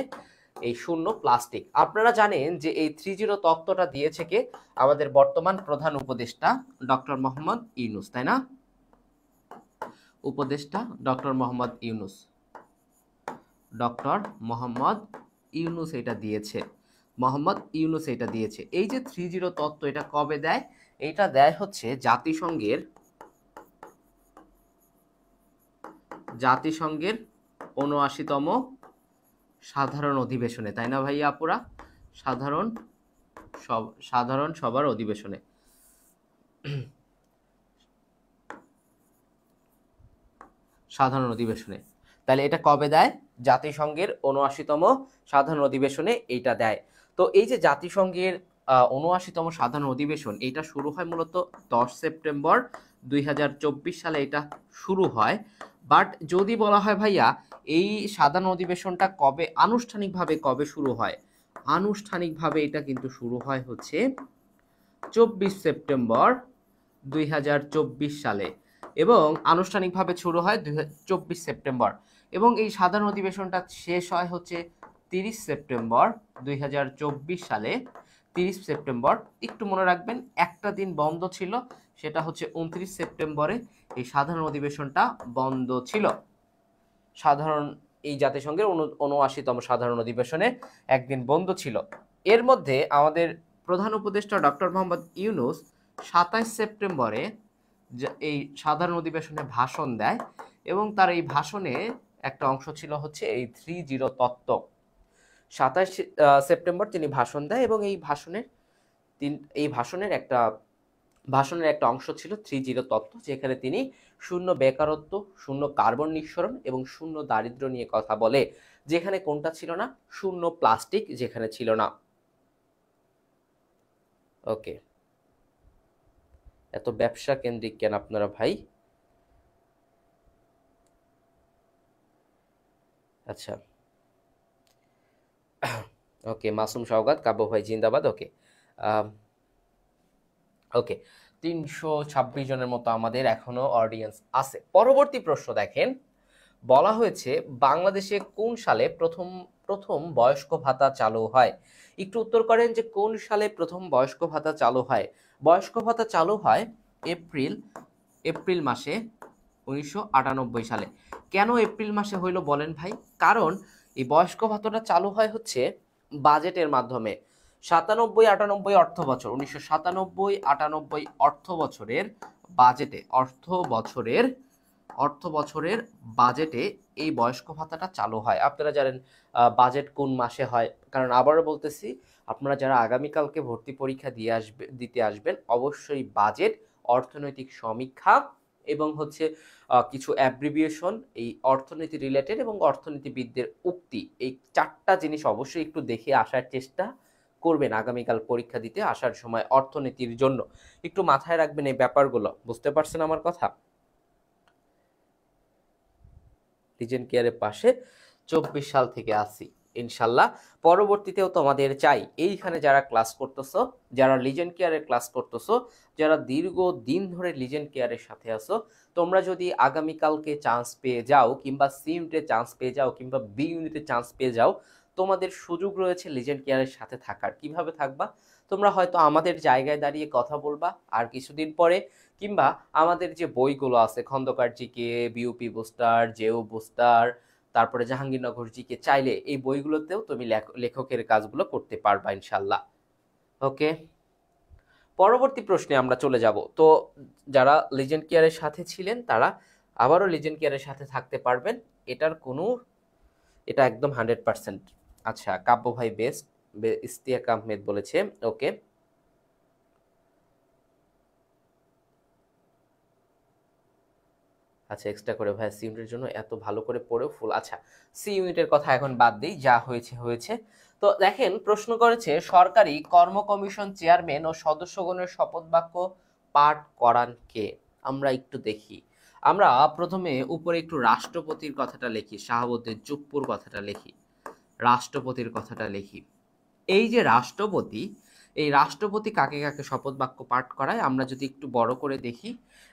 A: এই শূন্য, প্লাস্টিক। আপনারা জানেন যে এই 30 তত্ত্বটা দিয়েছে কে? আমাদের বর্তমান প্রধান উপদেষ্টা ডক্টর মোহাম্মদ ইউনূস, তাই না? উপদেষ্টা ডক্টর মোহাম্মদ ইউনূস, ডক্টর মোহাম্মদ ইউনূস এটা দিয়েছে, মোহাম্মদ ইউনূস এটা দিয়েছে। এই যে 30 তত্ত্ব, এটা কবে দেয়? এটা দেয় হচ্ছে জাতিসংঘের ৭৯তম সাধারণ অধিবেশনে, তাই না ভাইয়া আপুরা? সাধারণ সভার অধিবেশনে। সাধারণ অধিবেশনে। তাহলে এটা কবে দেয়? জাতিসংঘের ৭৯তম সাধারণ অধিবেশনে এইটা দেয়। তো এই যে জাতিসংঘের ৭৯তম সাধারণ অধিবেশন, এটা শুরু হয় মূলত 10 সেপ্টেম্বর 2024 সালে এটা শুরু হয়। বাট যদি বলা হয় ভাইয়া এই সাধারণ অধিবেশনটা কবে আনুষ্ঠানিকভাবে কবে শুরু হয়, আনুষ্ঠানিকভাবে এটা কিন্তু শুরু হয় হচ্ছে 24 সেপ্টেম্বর 2024 সালে, এবং আনুষ্ঠানিকভাবে শুরু হয় 24 সেপ্টেম্বর, এবং এই সাধারণ অধিবেশনটা শেষ হয় হচ্ছে 30 সেপ্টেম্বর 2024 সালে। 30 সেপ্টেম্বর, একটু মনে রাখবেন একটা দিন বন্ধ ছিল, সেটা হচ্ছে 29 সেপ্টেম্বরে এই সাধারণ অধিবেশনটা বন্ধ ছিল। সাধারণ এই জাতিসংঘের ৭৯তম সাধারণ অধিবেশনে একদিন বন্ধ ছিল। এর মধ্যে আমাদের প্রধান উপদেষ্টা ডক্টর মোহাম্মদ ইউনূস 27 সেপ্টেম্বরে এই সাধারণ অধিবেশনে ভাষণ দেয়, এবং তার এই ভাষণে একটা অংশ ছিল হচ্ছে এই 3-0 তত্ত্ব। 27 সেপ্টেম্বর তিনি ভাষণ দেয়, এবং এই ভাষণের একটা অংশ ছিল 3-0 তত্ত্ব, যেখানে তিনি শূন্য বেকারত্ব, শূন্য কার্বন নিঃসরণ এবং শূন্য দারিদ্র্য নিয়ে কথা বলে। যেখানে কোনটা ছিল না? শূন্য প্লাস্টিক যেখানে ছিল না। ওকে, এত ব্যবসা কেন্দ্রিক কেন আপনারা ভাই? আচ্ছা, ওকে, মাসুম সওগাত, কাব্য ভাই জিন্দাবাদ। ওকে, ওকে, 326 জনের মতো আমাদের এখনো অডিয়েন্স আছে। পরবর্তী প্রশ্ন দেখেন, বলা হয়েছে বাংলাদেশে কোন সালে প্রথম প্রথম বয়স্ক ভাতা চালু হয়? একটু উত্তর করেন যে কোন সালে প্রথম বয়স্ক ভাতা চালু হয়। বয়স্ক ভাতা চালু হয় এপ্রিল মাসে 1998 সালে। কেন এপ্রিল মাসে হইল বলেন ভাই? কারণ এই বয়স্ক ভাতাটা চালু হয় হচ্ছে বাজেটের মাধ্যমে। 97-98 অর্থ বছর, 1997-98 অর্থ বছরের বাজেটে, অর্থ বছরের বাজেটে এই বয়স্ক ভাতাটা চালু হয়। আপনারা জানেন বাজেট কোন মাসে হয়, কারণ আবারও বলতেছি, আপনারা যারা আগামীকালকে ভর্তি পরীক্ষা দিতে আসবেন, অবশ্যই বাজেট, অর্থনৈতিক সমীক্ষা এবং হচ্ছে কিছু অ্যাব্রিভিয়েশন এই অর্থনীতি রিলেটেড এবং অর্থনীতিবিদদের উক্তি, এই 4টা জিনিস অবশ্যই একটু দেখে আসার চেষ্টা করবেন আগামীকাল পরীক্ষা দিতে আসার সময়। অর্থনীতির জন্য একটু মাথায় রাখবেন এই ব্যাপারগুলো। বুঝতে পারছেন আমার কথা? লিজেন্ড কেয়ারের পাশে 24 সাল থেকে আসি ইনশাল্লাহ, পরবর্তীতেও তোমাদের চাই। এইখানে যারা ক্লাস করতেছো, যারা লিজেন্ড কেয়ারের ক্লাস করতেছো, যারা দীর্ঘ দিন ধরে লিজেন্ড কেয়ারের সাথে আছো, তোমরা যদি আগামীকালকে চান্স পেয়ে যাও, কিংবা সি ইউনিটে চান্স পেয়ে যাও, কিংবা বি ইউনিটে চান্স পেয়ে যাও, তোমাদের সুযোগ রয়েছে লিজেন্ড কেয়ারের সাথে থাকার। কিভাবে থাকবা? তোমরা হয়তো আমাদের জায়গায় দাঁড়িয়ে কথা বলবা আর কিছুদিন পরে, কিংবা আমাদের যে বইগুলো আছে Khandakar GK, BUP booster, জেও booster, তারপরে জাহাঙ্গীরনগর জিকে, চাইলে এই বইগুলোতেও তুমি লেখকের কাজগুলো করতে পারবা ইনশাল্লাহ। ওকে, পরবর্তী প্রশ্নে আমরা চলে যাব। তো যারা লিজেন্ড কেয়ারের সাথে ছিলেন তারা আবারও লিজেন্ড কেয়ারের সাথে থাকতে পারবেন, এটা একদম 100%। আচ্ছা, কাব্য ভাই বেস্ট, ইস্তিয়াক আহমেদ বলেছে। ওকে, আচ্ছা, এক্সট্রা করে ভাই সি ইউনিটের জন্য এত ভালো করে পড়েও ফুল। আচ্ছা, সি ইউনিটের কথা এখন বাদ দিই, যা হয়েছে হয়েছে। তো দেখেন, প্রশ্ন করেছে সরকারি কর্ম কমিশন চেয়ারম্যান ও সদস্যগণের শপথ বাক্য পাঠ করান কে? আমরা একটু দেখি। আমরা প্রথমে উপরে একটু রাষ্ট্রপতির কথাটা লিখি, শাহাবুদ্দিন চুপ্পুর কথাটা লিখি, রাষ্ট্রপতির কথাটা লিখি। এই যে রাষ্ট্রপতি, এই রাষ্ট্রপতি কাকে কাকে শপথ বাক্য পাঠ করায় আমরা যদি একটু বড় করে দেখি,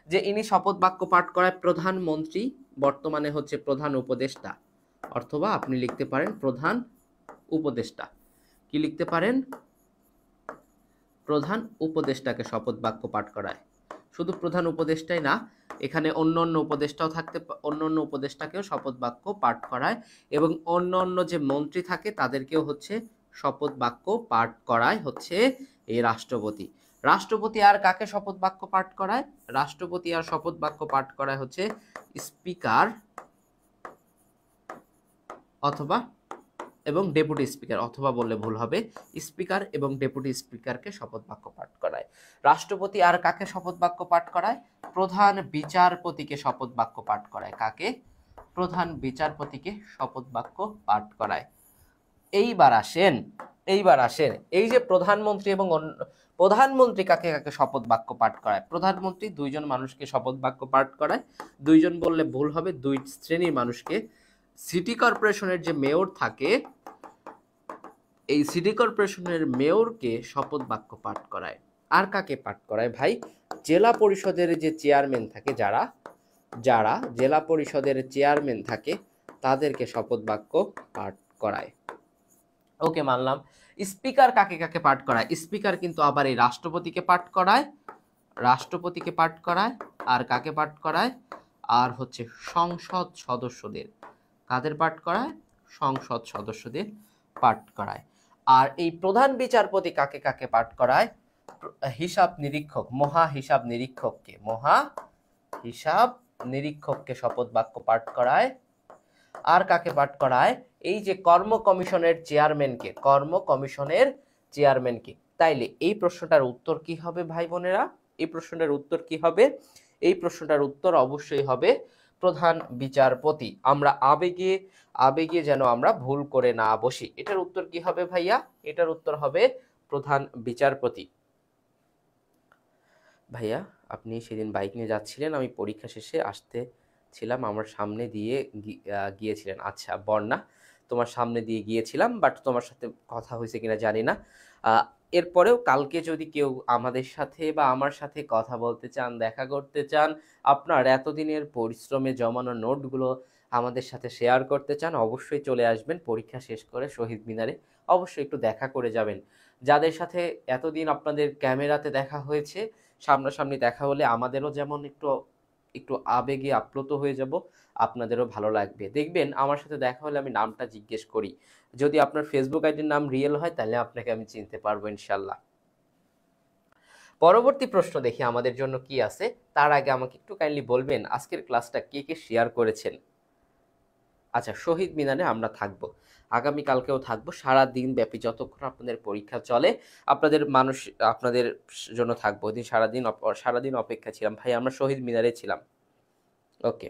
A: যে ইনি শপথ বাক্য পাঠ করায় প্রধানমন্ত্রী, বর্তমানে হচ্ছে প্রধান উপদেষ্টা, অথবা আপনি লিখতে পারেন প্রধান উপদেষ্টা। কি লিখতে পারেন? প্রধান উপদেষ্টাকে শপথ বাক্য পাঠ করায়। শুধু প্রধান উপদেষ্টাই না, এখানে অন্য অন্য উপদেষ্টাও অন্য অন্য উপদেষ্টাকেও শপথ বাক্য পাঠ করায়, এবং অন্য অন্য যে মন্ত্রী থাকে তাদেরকেও হচ্ছে শপথ বাক্য পাঠ করায় হচ্ছে এই রাষ্ট্রপতি। রাষ্ট্রপতি আর কাকে শপথ বাক্য পাঠ করায়? রাষ্ট্রপতি আর শপথ বাক্য পাঠ করায় হচ্ছে স্পিকার অথবা এবং ডেপুটি স্পিকার, অথবা বললে ভুল হবে, স্পিকার এবং ডেপুটি স্পিকারকে শপথ বাক্য পাঠ করায়। রাষ্ট্রপতি আর কাকে শপথ বাক্য পাঠ করায়? প্রধান বিচারপতিকে শপথ বাক্য পাঠ করায়। কাকে? প্রধান বিচারপতিকে শপথ বাক্য পাঠ করায়? এইবার আসেন এই যে প্রধানমন্ত্রী এবং প্রধানমন্ত্রী কাকে কাকে শপথ বাক্য পাঠ করায়? প্রধানমন্ত্রী দুইজন মানুষকে শপথ বাক্য পাঠ করায়। দুইজন বললে ভুল হবে, দুই শ্রেণীর মানুষকে। সিটি কর্পোরেশনের যে মেয়র থাকে, এই সিটি কর্পোরেশনের মেয়রকে শপথ বাক্য পাঠ করায়। আর কাকে পাঠ করায় ভাই? জেলা পরিষদের যে চেয়ারম্যান থাকে, যারা যারা জেলা পরিষদের চেয়ারম্যান থাকে তাদেরকে শপথ বাক্য পাঠ করায়। ওকে, মানলাম। স্পিকার কাকে কাকে পাঠ করায়? স্পিকার কিন্তু আবার এই রাষ্ট্রপতিকে পাঠ করায়, রাষ্ট্রপতিকে পাঠ করায়। আর কাকে পাঠ করায়? আর হচ্ছে সংসদ সদস্যদের। কাদের পাঠ করায়? সংসদ সদস্যদের পাঠ করায়। আর এই প্রধান বিচারপতি কাকে কাকে পাঠ করায়? হিসাব নিরীক্ষক, মহা হিসাব নিরীক্ষককে, মহা হিসাব নিরীক্ষককে শপথ বাক্য পাঠ করায়। আর কাকে পাঠ করায়? এই যে কর্ম কমিশনের চেয়ারম্যানকে, কর্ম কমিশনের চেয়ারম্যানকে। তাইলে এই প্রশ্নটার উত্তর কি হবে ভাই বোনেরা? এই প্রশ্নটার উত্তর কি হবে? এই প্রশ্নটার উত্তর অবশ্যই হবে প্রধান বিচারপতি। আমরা আবেগে আবেগে যেন আমরা ভুল করে না বসি। এটার উত্তর কি হবে ভাইয়া? এটার উত্তর হবে প্রধান বিচারপতি। ভাইয়া, আপনি সেদিন বাইক নিয়ে যাচ্ছিলেন, আমি পরীক্ষা শেষে আসতে ছিলাম, আমার সামনে দিয়ে গিয়েছিলেন। আচ্ছা বর্ণা, তোমার সামনে দিয়ে গিয়েছিলাম, বাট তোমার সাথে কথা হয়েছে কিনা জানি না। এরপরেও কালকে যদি কেউ আমাদের সাথে বা আমার সাথে কথা বলতে চান, দেখা করতে চান, আপনার এতদিনের পরিশ্রমে জমানো নোটগুলো আমাদের সাথে শেয়ার করতে চান, অবশ্যই চলে আসবেন পরীক্ষা শেষ করে শহীদ মিনারে। অবশ্যই একটু দেখা করে যাবেন। যাদের সাথে এতদিন আপনাদের ক্যামেরাতে দেখা হয়েছে, সামনাসামনি দেখা হলে আমাদেরও যেমন একটু একটু আবেগে আপ্লুত হয়ে যাব, আপনাদেরও ভালো লাগবে। দেখবেন আমার সাথে দেখা হলে আমি নামটা জিজ্ঞেস করি। যদি আপনার ফেসবুক আইডির নাম রিয়েল হয় তাহলে আপনাকে আমি চিনতে পারবো ইনশাল্লাহ। পরবর্তী প্রশ্ন দেখি আমাদের জন্য কি আছে। তার আগে আমাকে একটু কাইন্ডলি বলবেন আজকের ক্লাসটা কে কে শেয়ার করেছেন? আচ্ছা, শহীদ মিনারে আমরা থাকবো, আগামীকালকেও থাকবো, সারা দিন ব্যাপী যতক্ষণ আপনাদের পরীক্ষা চলে আপনাদের জন্য থাকবো। ওই দিন সারাদিন অপেক্ষা ছিলাম ভাই, আমরা শহীদ মিনারে ছিলাম। ওকে,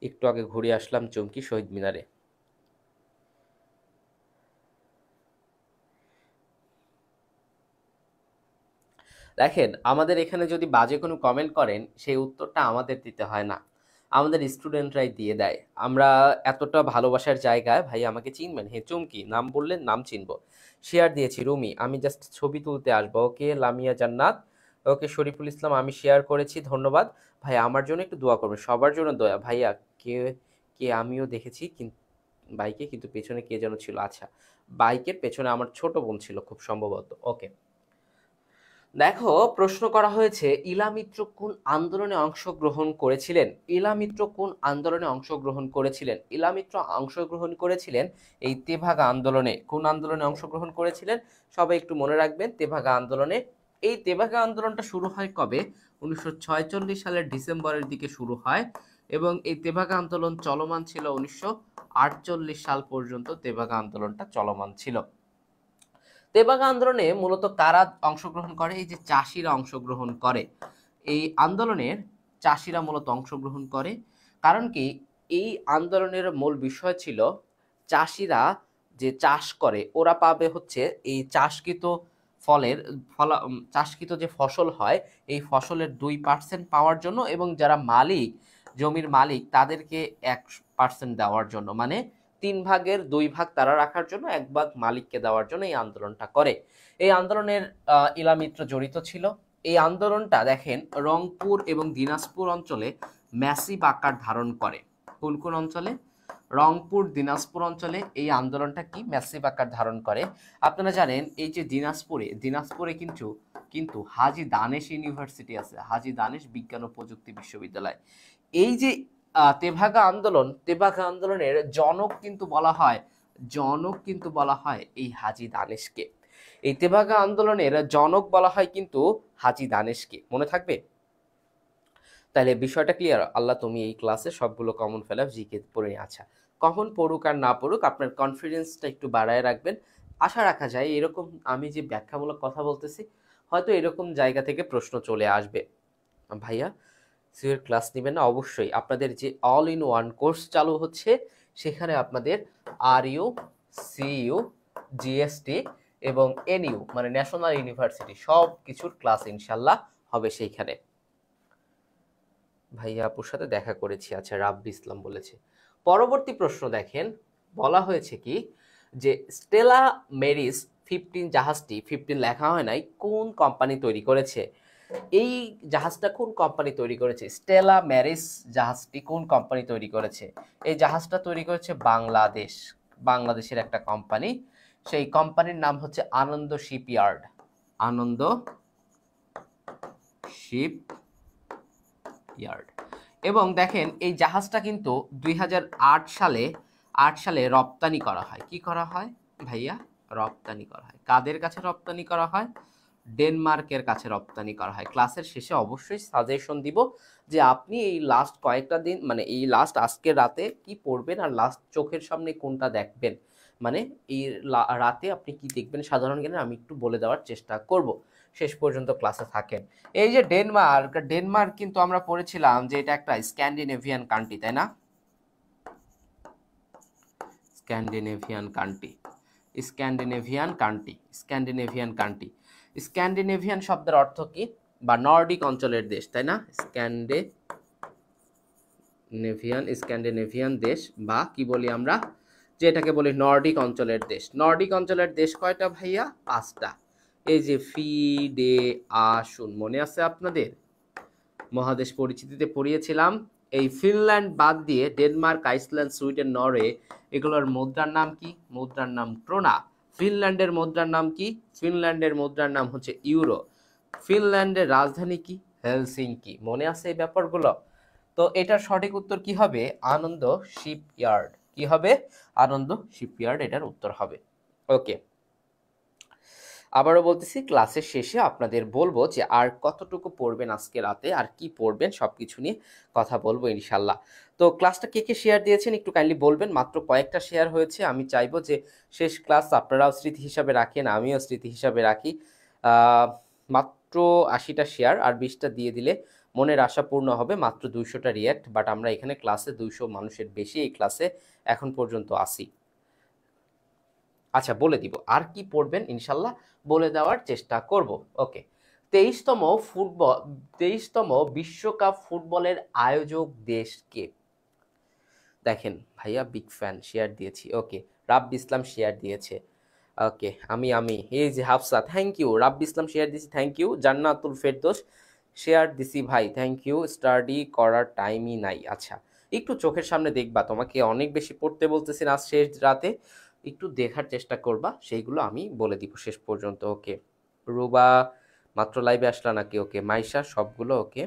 A: একটু আগে ঘুরে আসলাম চুমকি শহীদ মিনারে। দেখেন, আমাদের এখানে যদি বাজে কোনো কমেন্ট করেন, সেই উত্তরটা আমাদের দিতে হয় না, আমাদের স্টুডেন্টরাই দিয়ে দেয়। আমরা এতটা ভালোবাসার জায়গায় ভাই, আমাকে চিনবেন? হে চুমকি, নাম বললেন, নাম চিনবো। শেয়ার দিয়েছি রুমি, আমি জাস্ট ছবি তুলতে আসবো। ওকে, লামিয়া জান্নাত, ওকে, শরীফুল ইসলাম, আমি শেয়ার করেছি, ধন্যবাদ ভাই। আমার জন্য একটু দোয়া করবেন, সবার জন্য দোয়া ভাইয়া। কে কে আমিও দেখেছি কিন্তু বাইকে, কিন্তু পেছনে কে যেন ছিল। আচ্ছা, বাইকের পেছনে আমার ছোট বোন ছিল খুব সম্ভবত। ওকে, দেখো, প্রশ্ন করা হয়েছে ইলা মিত্র কোন আন্দোলনে অংশগ্রহণ করেছিলেন? ইলা মিত্র কোন আন্দোলনে অংশগ্রহণ করেছিলেন? ইলা মিত্র অংশগ্রহণ করেছিলেন এই তেভাগা আন্দোলনে। কোন আন্দোলনে অংশগ্রহণ করেছিলেন? সবাই একটু মনে রাখবেন, তেভাগা আন্দোলনে। এই তেভাগা আন্দোলনটা শুরু হয় কবে? 1946 সালের ডিসেম্বরের দিকে শুরু হয় এবং এই তেভাগা আন্দোলন চলমান ছিল 1948 সাল পর্যন্ত। তেভাগা আন্দোলনটা চলমান ছিল। তেভাগা আন্দোলনে মূলত কারা অংশগ্রহণ করে? এই যে চাষিরা অংশগ্রহণ করে। এই আন্দোলনের চাষিরা মূলত অংশগ্রহণ করে। কারণ কি, এই আন্দোলনের মূল বিষয় ছিল চাষিরা যে চাষ করে, ওরা পাবে হচ্ছে এই চাষকৃত চাষকৃত যে ফসল হয়, এই ফসলের 2% পাওয়ার জন্য, এবং যারা জমির মালিক তাদেরকে 1% দেওয়ার জন্য। মানে 3/2 তারা রাখার জন্য, 1 ভাগ মালিককে দেওয়ার জন্য এই আন্দোলনটা করে। এই আন্দোলনের ইলা মিত্র জড়িত ছিল। এই আন্দোলনটা দেখেন রংপুর এবং দিনাজপুর অঞ্চলে ম্যাসিভ আকার ধারণ করে। কোন কোন অঞ্চলে? রংপুর, দিনাজপুর অঞ্চলে এই আন্দোলনটা কি ম্যাসিভ আকার ধারণ করে। আপনারা জানেন এই যে দিনাজপুরে কিন্তু হাজী দানেশ ইউনিভার্সিটি আছে, হাজী দানেশ বিজ্ঞান ও প্রযুক্তি বিশ্ববিদ্যালয়। এই যে তেভাগা আন্দোলনের জনক কিন্তু বলা হয় এই হাজী দানেশকে। এই তেভাগা আন্দোলনের জনক বলা হয় কিন্তু হাজী দানেশকে, মনে থাকবে। তাহলে বিষয়টা ক্লিয়ার। আল্লাহ, তুমি এই ক্লাসে সবগুলো কমন ফেলাপ জিকে পড়ে। আচ্ছা, কমন পড়ুক আর না পড়ুক, আপনার কনফিডেন্সটা একটু বাড়ায় রাখবেন। আশা রাখা যায় এরকম আমি যে ব্যাখ্যামূলক কথা বলতেছি, হয়তো এরকম জায়গা থেকে প্রশ্ন চলে আসবে। ভাইয়া, সিইউ এর ক্লাস নেবেন না? অবশ্যই আপনাদের যে অল ইন ওয়ান কোর্স চালু হচ্ছে, সেখানে আপনাদের আরইউ, সিইউ, জিএসটি এবং এনইউ মানে ন্যাশনাল ইউনিভার্সিটি সব কিছুর ক্লাস ইনশাল্লাহ হবে সেইখানে। ভাইয়া আপুর সাথে দেখা করেছি, আচ্ছা রাব্বি ইসলাম বলেছে। পরবর্তী প্রশ্ন দেখেন, বলা হয়েছে কি যে স্টেলা মেরিস 15 জাহাজটি, 15 লেখা হয় নাই, কোন কোম্পানি তৈরি করেছে? এই জাহাজটা কোন কোম্পানি তৈরি করেছে? স্টেলা ম্যারিস জাহাজটি কোন কোম্পানি তৈরি করেছে? এই জাহাজটা তৈরি করেছে বাংলাদেশের একটা কোম্পানি। সেই কোম্পানির নাম হচ্ছে আনন্দ শিপইয়ার্ড। আনন্দ শিপ ইয়ার্ড। এবং দেখেন এই জাহাজটা কিন্তু 2008 সালে রপ্তানি করা হয়। কি করা হয় ভাইয়া? রপ্তানি করা হয়। কাদের কাছে রপ্তানি করা হয়? ডেনমার্কের কাছে রপ্তানি করা হয়। ক্লাসের শেষে অবশ্যই সাজেশন দিব যে আপনি এই লাস্ট কয়েকটা দিন মানে এই লাস্ট আজকের রাতে কি পড়বেন আর লাস্ট চোখের সামনে কোনটা দেখবেন, মানে এই রাতে আপনি কি দেখবেন সাধারণ জ্ঞানে আমি একটু বলে দেওয়ার চেষ্টা করব। শেষ পর্যন্ত ক্লাসে থাকেন। এই যে ডেনমার্ক কিন্তু আমরা পড়েছিলাম যে এটা একটা স্ক্যান্ডিনেভিয়ান কান্ট্রি, তাই না? স্ক্যান্ডিনেভিয়ান শব্দের অর্থ কি? বা নর্ডিক অঞ্চলের দেশ, তাই না? স্ক্যান্ডিনেভিয়ান দেশ, বা কি বলি আমরা, যেটাকে বলি নর্ডিক অঞ্চলের দেশ। নর্ডিক অঞ্চলের দেশ কয়টা ভাইয়া? 5টা। এই যে ফিডে আসুন, মনে আছে আপনাদের? মহাদেশ পরিচিতিতে পড়িয়েছিলাম। এই ফিনল্যান্ড বাদ দিয়ে ডেনমার্ক, আইসল্যান্ড, সুইডেন, নরওয়ে এগুলোর মুদ্রার নাম কি? মুদ্রার নাম ক্রোনা। ফিনল্যান্ডের মুদ্রার নাম কি? ফিনল্যান্ডের মুদ্রার নাম হচ্ছে ইউরো। ফিনল্যান্ডের রাজধানী কি? হেলসিঙ্কি। মনে আছে এই ব্যাপারগুলো? তো এটার সঠিক উত্তর কি হবে? আনন্দ শিপইয়ার্ড। কি হবে? আনন্দ শিপইয়ার্ড এটার উত্তর হবে। ওকে, আবারও বলতেছি ক্লাসের শেষে আপনাদের বলবো যে আর কতটুকু পড়বেন আজকে রাতে আর কি পড়বেন সবকিছু নিয়ে কথা বলবো ইনশাল্লাহ। তো ক্লাসটা কে কে শেয়ার দিয়েছেন একটু কাইন্ডলি বলবেন। মাত্র কয়েকটা শেয়ার হয়েছে, আমি চাইবো যে শেষ ক্লাস আপনারাও স্মৃতি হিসাবে রাখেন, আমিও স্মৃতি হিসাবে রাখি। মাত্র 80টা শেয়ার আর 20টা দিয়ে দিলে মনের আশা পূর্ণ হবে। মাত্র 200টা রিয়্যাক্ট, বাট আমরা এখানে ক্লাসে 200 মানুষের বেশি এই ক্লাসে এখন পর্যন্ত আসি। আচ্ছা বলে দিব আর কি পড়বেন ইনশাল্লাহ, বলে দেওয়ার চেষ্টা করব। ওকে, 23তম বিশ্বকাপ ফুটবলের আয়োজক দেশ কে? দেখেন ভাইয়া বিগ ফ্যান, শেয়ার দিয়েছি। ওকে, রাব্বি ইসলাম শেয়ার দিয়েছে। ওকে, আমি এই যে Hafsa, thank you. Rabbi Islam share দিয়েছি, thank you. Jannatul Ferdous share দিছি ভাই, থ্যাংক ইউ। স্টাডি করার টাইমই নাই। আচ্ছা, একটু চোখের সামনে দেখবা, তোমাকে অনেক বেশি পড়তে বলতেছি না শেষ রাতে, একটু দেখার চেষ্টা করবা, সেইগুলো আমি বলে দিব শেষ পর্যন্ত। ওকে, রুবা মাত্র লাইভে আসলা নাকি? ওকে, মাইশা সবগুলো ওকে।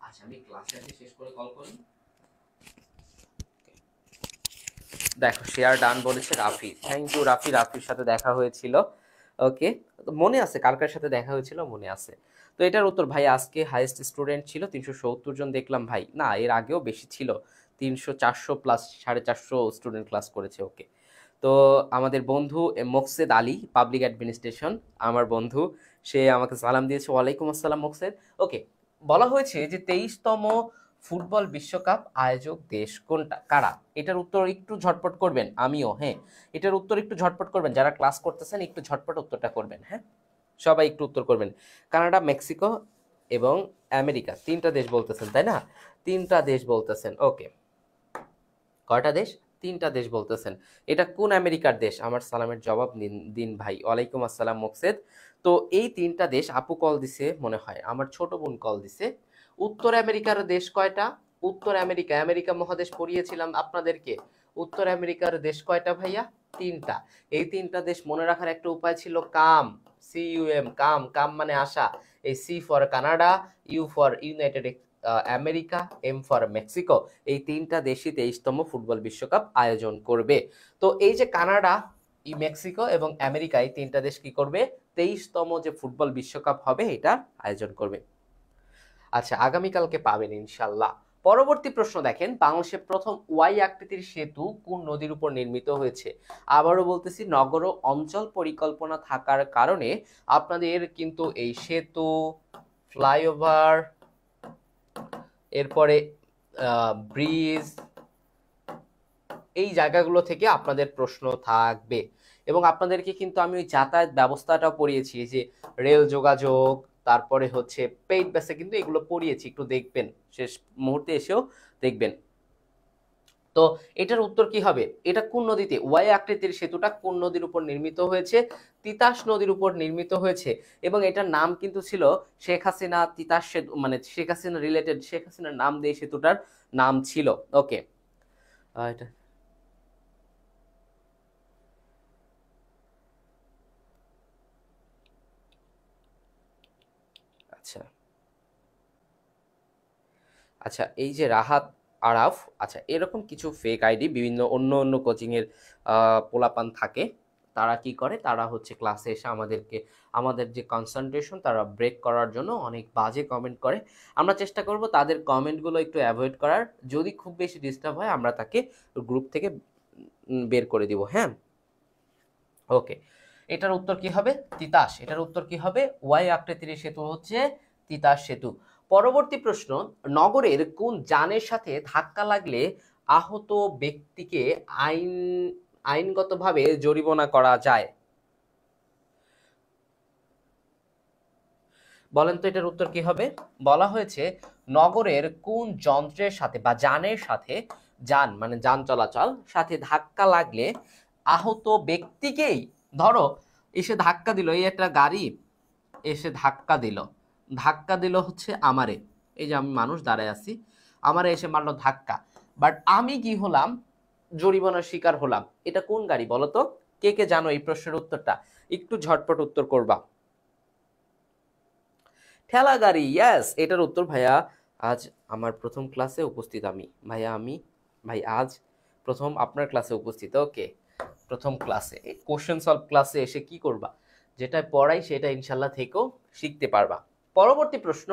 A: আচ্ছা, আমি ক্লাসে শেষ করে কল করি। দেখো শেয়ার ডান বলেছে রাফি, থ্যাংক ইউ রাফি। রাফির সাথে দেখা হয়েছিল। ওকে, মনে আছে কার কার সাথে দেখা হয়েছিল? মনে আছে। তো এটার উত্তর ভাই, আজকে হাইয়েস্ট স্টুডেন্ট ছিল 370 জন দেখলাম ভাই। না, এর আগেও বেশি ছিল, 300 400 প্লাস 450 স্টুডেন্ট ক্লাস করেছে। ওকে, তো আমাদের বন্ধু মোকসেদ আলী, পাবলিক অ্যাডমিনিস্ট্রেশন, আমার বন্ধু, সে আমাকে সালাম দিয়েছে। ওয়ালাইকুম আসসালাম মোকসেদ। ওকে, বলা হয়েছে যে 23তম ফুটবল বিশ্বকাপ আয়োজক দেশ কোনটা, কারা? এটার উত্তর একটু ঝটপট করবেন, আমিও। হ্যাঁ, এটার উত্তর একটু ঝটপট করবেন, যারা ক্লাস করতেছেন একটু ঝটপট উত্তরটা করবেন। হ্যাঁ, সবাই একটু উত্তর করবেন। কানাডা, মেক্সিকো এবং আমেরিকা, 3টা দেশ বলতেছেন তাই না? 3টা দেশ বলতেছেন। ওকে, কয়টা দেশ? 3টা দেশ বলতেছেন। এটা কোন আমেরিকার দেশ? আমার সালামের জবাব দিন ভাই। ওয়ালাইকুম আসসালাম মোকসেদ। তো এই 3টা দেশ, আপু কল দিছে মনে হয়, আমার ছোট বোন কল দিছে। উত্তর আমেরিকার দেশ কয়টা? উত্তর আমেরিকা মহাদেশ পড়িয়েছিলাম আপনাদেরকে। উত্তর আমেরিকার দেশ কয়টা ভাইয়া? 3টা। এই 3টা দেশ মনে রাখার একটা উপায় ছিল কাম, CUM, কাম। কাম মানে আশা। এই C for Canada, U for United America, M for Mexico. এই 3টা দেশই 23তম ফুটবল বিশ্বকাপ আয়োজন করবে। তো এই যে কানাডা, মেক্সিকো এবং আমেরিকা, এই 3টা দেশ কি করবে? 23তম যে ফুটবল বিশ্বকাপ হবে এটা আয়োজন করবে। আচ্ছা, আগামীকালকে পাবেন ইনশাল্লাহ। পরবর্তী প্রশ্ন দেখেন, বাংলাদেশের প্রথম ওয়াই আকৃতির সেতু কোন নদীর উপর নির্মিত হয়েছে? আবারও বলতেছি, নগর ও অঞ্চল পরিকল্পনা থাকার কারণে আপনাদের কিন্তু এই সেতু, ফ্লাইওভার, এরপরে ব্রিজ, এই জায়গাগুলো থেকে আপনাদের প্রশ্ন থাকবে। এবং আপনাদেরকে কিন্তু আমি ওই যাতায়াত ব্যবস্থাটা পড়িয়েছি, যে রেল যোগাযোগ, তারপরে হচ্ছে পেইড বেসে কিন্তু এগুলো পড়িয়েছি, একটু দেখবেন, শেষ মুহূর্তে এসেও দেখবেন। তো এটার উত্তর কি হবে? এটা কোন নদীতে, ওয়াই আকৃতির সেতুটা কোন নদীর উপর নির্মিত হয়েছে? তিতাস নদীর উপর নির্মিত হয়েছে। এবং এটার নাম কিন্তু ছিল শেখ হাসিনা তিতাস সেতু, মানে শেখ হাসিনা রিলেটেড, শেখ হাসিনার নাম দিয়ে সেতুটার নাম ছিল। ওকে, এটা আচ্ছা আচ্ছা, এই যে রাহাত আরাফ, আচ্ছা এরকম কিছু ফেক আইডি বিভিন্ন অন্য অন্য কোচিং এর পোলাপান থাকে, তারা কি করে, তারা হচ্ছে ক্লাসে এসে আমাদের যে কনসেন্ট্রেশন তারা ব্রেক করার জন্য অনেক বাজে কমেন্ট করে। আমরা চেষ্টা করব তাদের কমেন্টগুলো একটু অ্যাভয়েড করার, যদি খুব বেশি ডিস্টার্ব হয় আমরা তাকে গ্রুপ থেকে বের করে দিব। হ্যাঁ, ওকে, এটার উত্তর কি হবে? তিতাস। এটার উত্তর কি হবে? ওয়াই আকৃতির সেতু হচ্ছে তিতাস সেতু। পরবর্তী প্রশ্ন, নগরের কোন যানের সাথে ধাক্কা লাগলে আহত ব্যক্তিকে আইনগতভাবে জরিমানা করা যায়? বলেন তো এটার উত্তর কি হবে? বলা হয়েছে নগরের কোন যন্ত্রের সাথে বা যানের সাথে, যান মানে যান চলাচল, সাথে ধাক্কা লাগলে আহত ব্যক্তিকেই, ধরো এসে ধাক্কা দিল, এই একটা গাড়ি এসে ধাক্কা দিল হচ্ছে আমারে, এই যে আমি মানুষ দাঁড়ায় আছি, আমারে এসে মারলো ধাক্কা, বাট আমি কি হলাম? জরিমানার শিকার হলাম। এটা কোন গাড়ি বলো তো? কে কে জানো এই প্রশ্নের উত্তরটা? একটু ঝটপট উত্তর করবা। ঠেলা গাড়ি, ইয়েস। এটার উত্তর ভাইয়া, আজ আমার প্রথম ক্লাসে উপস্থিত আমি, ভাইয়া আমি, ভাই আজ প্রথম আপনার ক্লাসে উপস্থিত। ওকে, প্রথম ক্লাসে কোশ্চেন সলভ ক্লাসে এসে কি করবা? যেটা পড়াই সেটা ইনশাল্লাহ থেকেও শিখতে পারবা। পরবর্তী প্রশ্ন,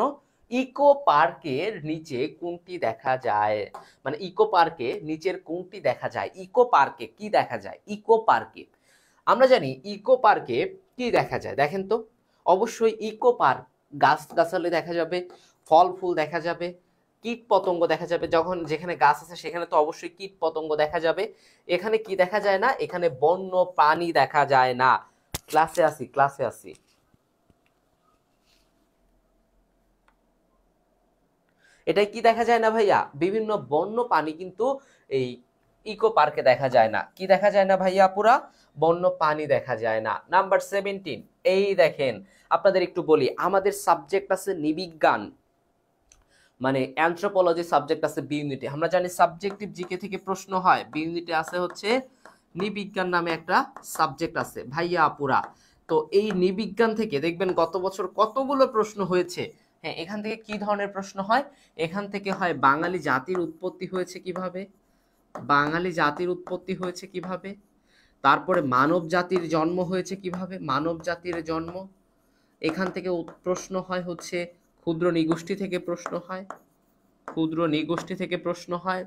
A: ইকো পার্কের নিচে কোনটি দেখা যায়? মানে ইকো পার্কে নিচের কোনটি দেখা যায়? ইকো পার্কে কি দেখা যায়? ইকো পার্কে আমরা জানি ইকো পার্কে কি দেখা যায়, দেখেন তো। অবশ্যই ইকো পার্ক, গাছ গাছালি দেখা যাবে, ফল ফুল দেখা যাবে, কীট পতঙ্গ দেখা যাবে। যখন যেখানে গাছ আছে সেখানে তো অবশ্যই কীট পতঙ্গ দেখা যাবে। এখানে কি দেখা যায় না? এখানে বন্য প্রাণী দেখা যায় না। ক্লাসে আসি। এটাই কি দেখা যায় না ভাইয়া? বিভিন্ন বন্য প্রাণী কিন্তু এই ইকো পার্কে দেখা যায় না। কি দেখা যায় না ভাইয়া? পুরা বন্য প্রাণী দেখা যায় না। নাম্বার 17, এই দেখেন, আপনাদের একটু বলি, আমাদের সাবজেক্ট আছে নৃবিজ্ঞান, মানে অ্যানথ্রোপোলজি সাবজেক্ট আছে বি ইউনিটে। আমরা জানি সাবজেক্টিভ জিকে থেকে প্রশ্ন হয়, বি ইউনিটে আছে হচ্ছে নৃবিজ্ঞান নামে একটা সাবজেক্ট আছে ভাইয়া আপুরা। তো এই নৃবিজ্ঞান থেকে দেখবেন গত বছর কতগুলো প্রশ্ন হয়েছে। হ্যাঁ, এখান থেকে কি ধরনের প্রশ্ন হয়? এখান থেকে হয় বাঙালি জাতির উৎপত্তি হয়েছে কিভাবে, বাঙালি জাতির উৎপত্তি হয়েছে কিভাবে, তারপরে মানব জাতির জন্ম হয়েছে কিভাবে, মানব জাতির জন্ম। এখান থেকে প্রশ্ন হয় হচ্ছে ক্ষুদ্র নিগোষ্ঠী থেকে প্রশ্ন হয়, ক্ষুদ্র নিগোষ্ঠী থেকে প্রশ্ন হয়।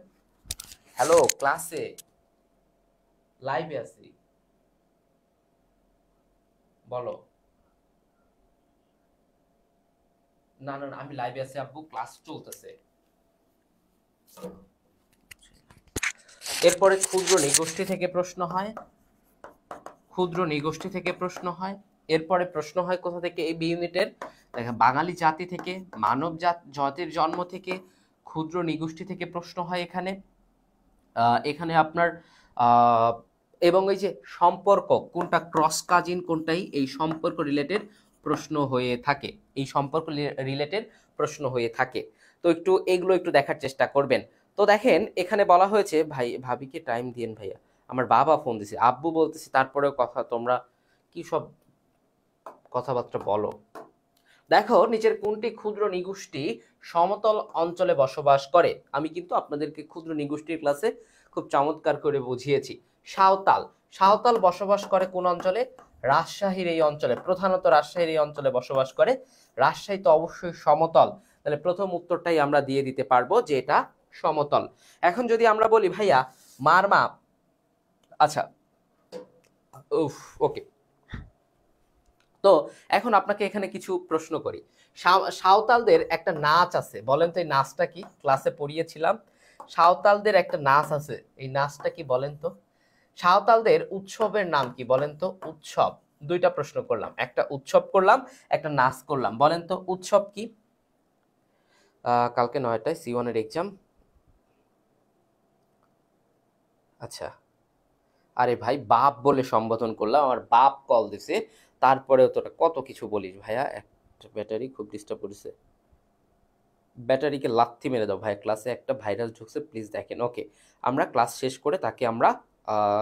A: হ্যালো, ক্লাসে লাইভে আছি, বলো। না না না, আমি লাইভে আছি আব্বু, ক্লাস চলতেছে। এরপরে ক্ষুদ্র নিগোষ্ঠী থেকে প্রশ্ন হয়, ক্ষুদ্র নিগোষ্ঠী থেকে প্রশ্ন হয়। এরপরে প্রশ্ন হয় কোথা থেকে? এই বি ইউনিটের দেখেন, বাঙালি জাতি থেকে, মানব জাতির জন্ম থেকে, ক্ষুদ্র নিগোষ্ঠী থেকে প্রশ্ন হয় এখানে। এখানে আপনার এবং এই যে সম্পর্ক কোনটা, ক্রস কাজিন কোনটাই, এই সম্পর্ক রিলেটেড প্রশ্ন হয়ে থাকে, এই সম্পর্ক রিলেটেড প্রশ্ন হয়ে থাকে। তো একটু এগুলো একটু দেখার চেষ্টা করবেন। তো দেখেন এখানে বলা হয়েছে, ভাই ভাবিকে টাইম দিয়েন ভাইয়া, আমার বাবা ফোন দিছে, আব্বু বলতেছে, তারপরেও কথা, তোমরা কি সব কথাবার্তা বলো। দেখো নিচের কোনটি ক্ষুদ্র নিগোষ্ঠী সমতল অঞ্চলে বসবাস করে? আমি কিন্তু আপনাদেরকে ক্ষুদ্র নিগোষ্ঠীর ক্লাসে খুব চমৎকার করে বুঝিয়েছি। সাঁওতাল, সাঁওতাল বসবাস করে কোন অঞ্চলে? রাজশাহীর এই অঞ্চলে, প্রধানত রাজশাহীর এই অঞ্চলে বসবাস করে। রাজশাহী তো অবশ্যই সমতল, তাহলে প্রথম উত্তরটাই আমরা দিয়ে দিতে পারবো যে এটা সমতল। এখন যদি আমরা বলি ভাইয়া মারমা, আচ্ছা উফ ওকে, তো এখন আপনাকে এখানে কিছু প্রশ্ন করি। সাঁওতালদের একটা নাচ আছে, বলেন তো এই নাচটা কি? ক্লাসে পড়িয়েছিলাম, সাঁওতালদের একটা নাচ আছে, এই নাচটা কি বলেন তো? সাঁওতালদের উৎসবের নাম কি বলেন তো? উৎসব, দুইটা প্রশ্ন করলাম, একটা উৎসব করলাম, একটা নাচ করলাম, বলেন তো উৎসব কি? কালকে 9টায় C1 এর এক্সাম। আচ্ছা, আরে ভাই বাপ বলে সম্বোধন করলাম, আমার বাপ কল দিছে, তারপরেও তোটা কত কিছু বলিস ভাইয়া। একটা ব্যাটারি খুব ডিস্টার্ব করেছে, ব্যাটারিকে লাথি মেরে দাও ভাই, ক্লাসে একটা ভাইরাস ঢুকছে, প্লিজ দেখেন। ওকে, আমরা ক্লাস শেষ করে তাকে আমরা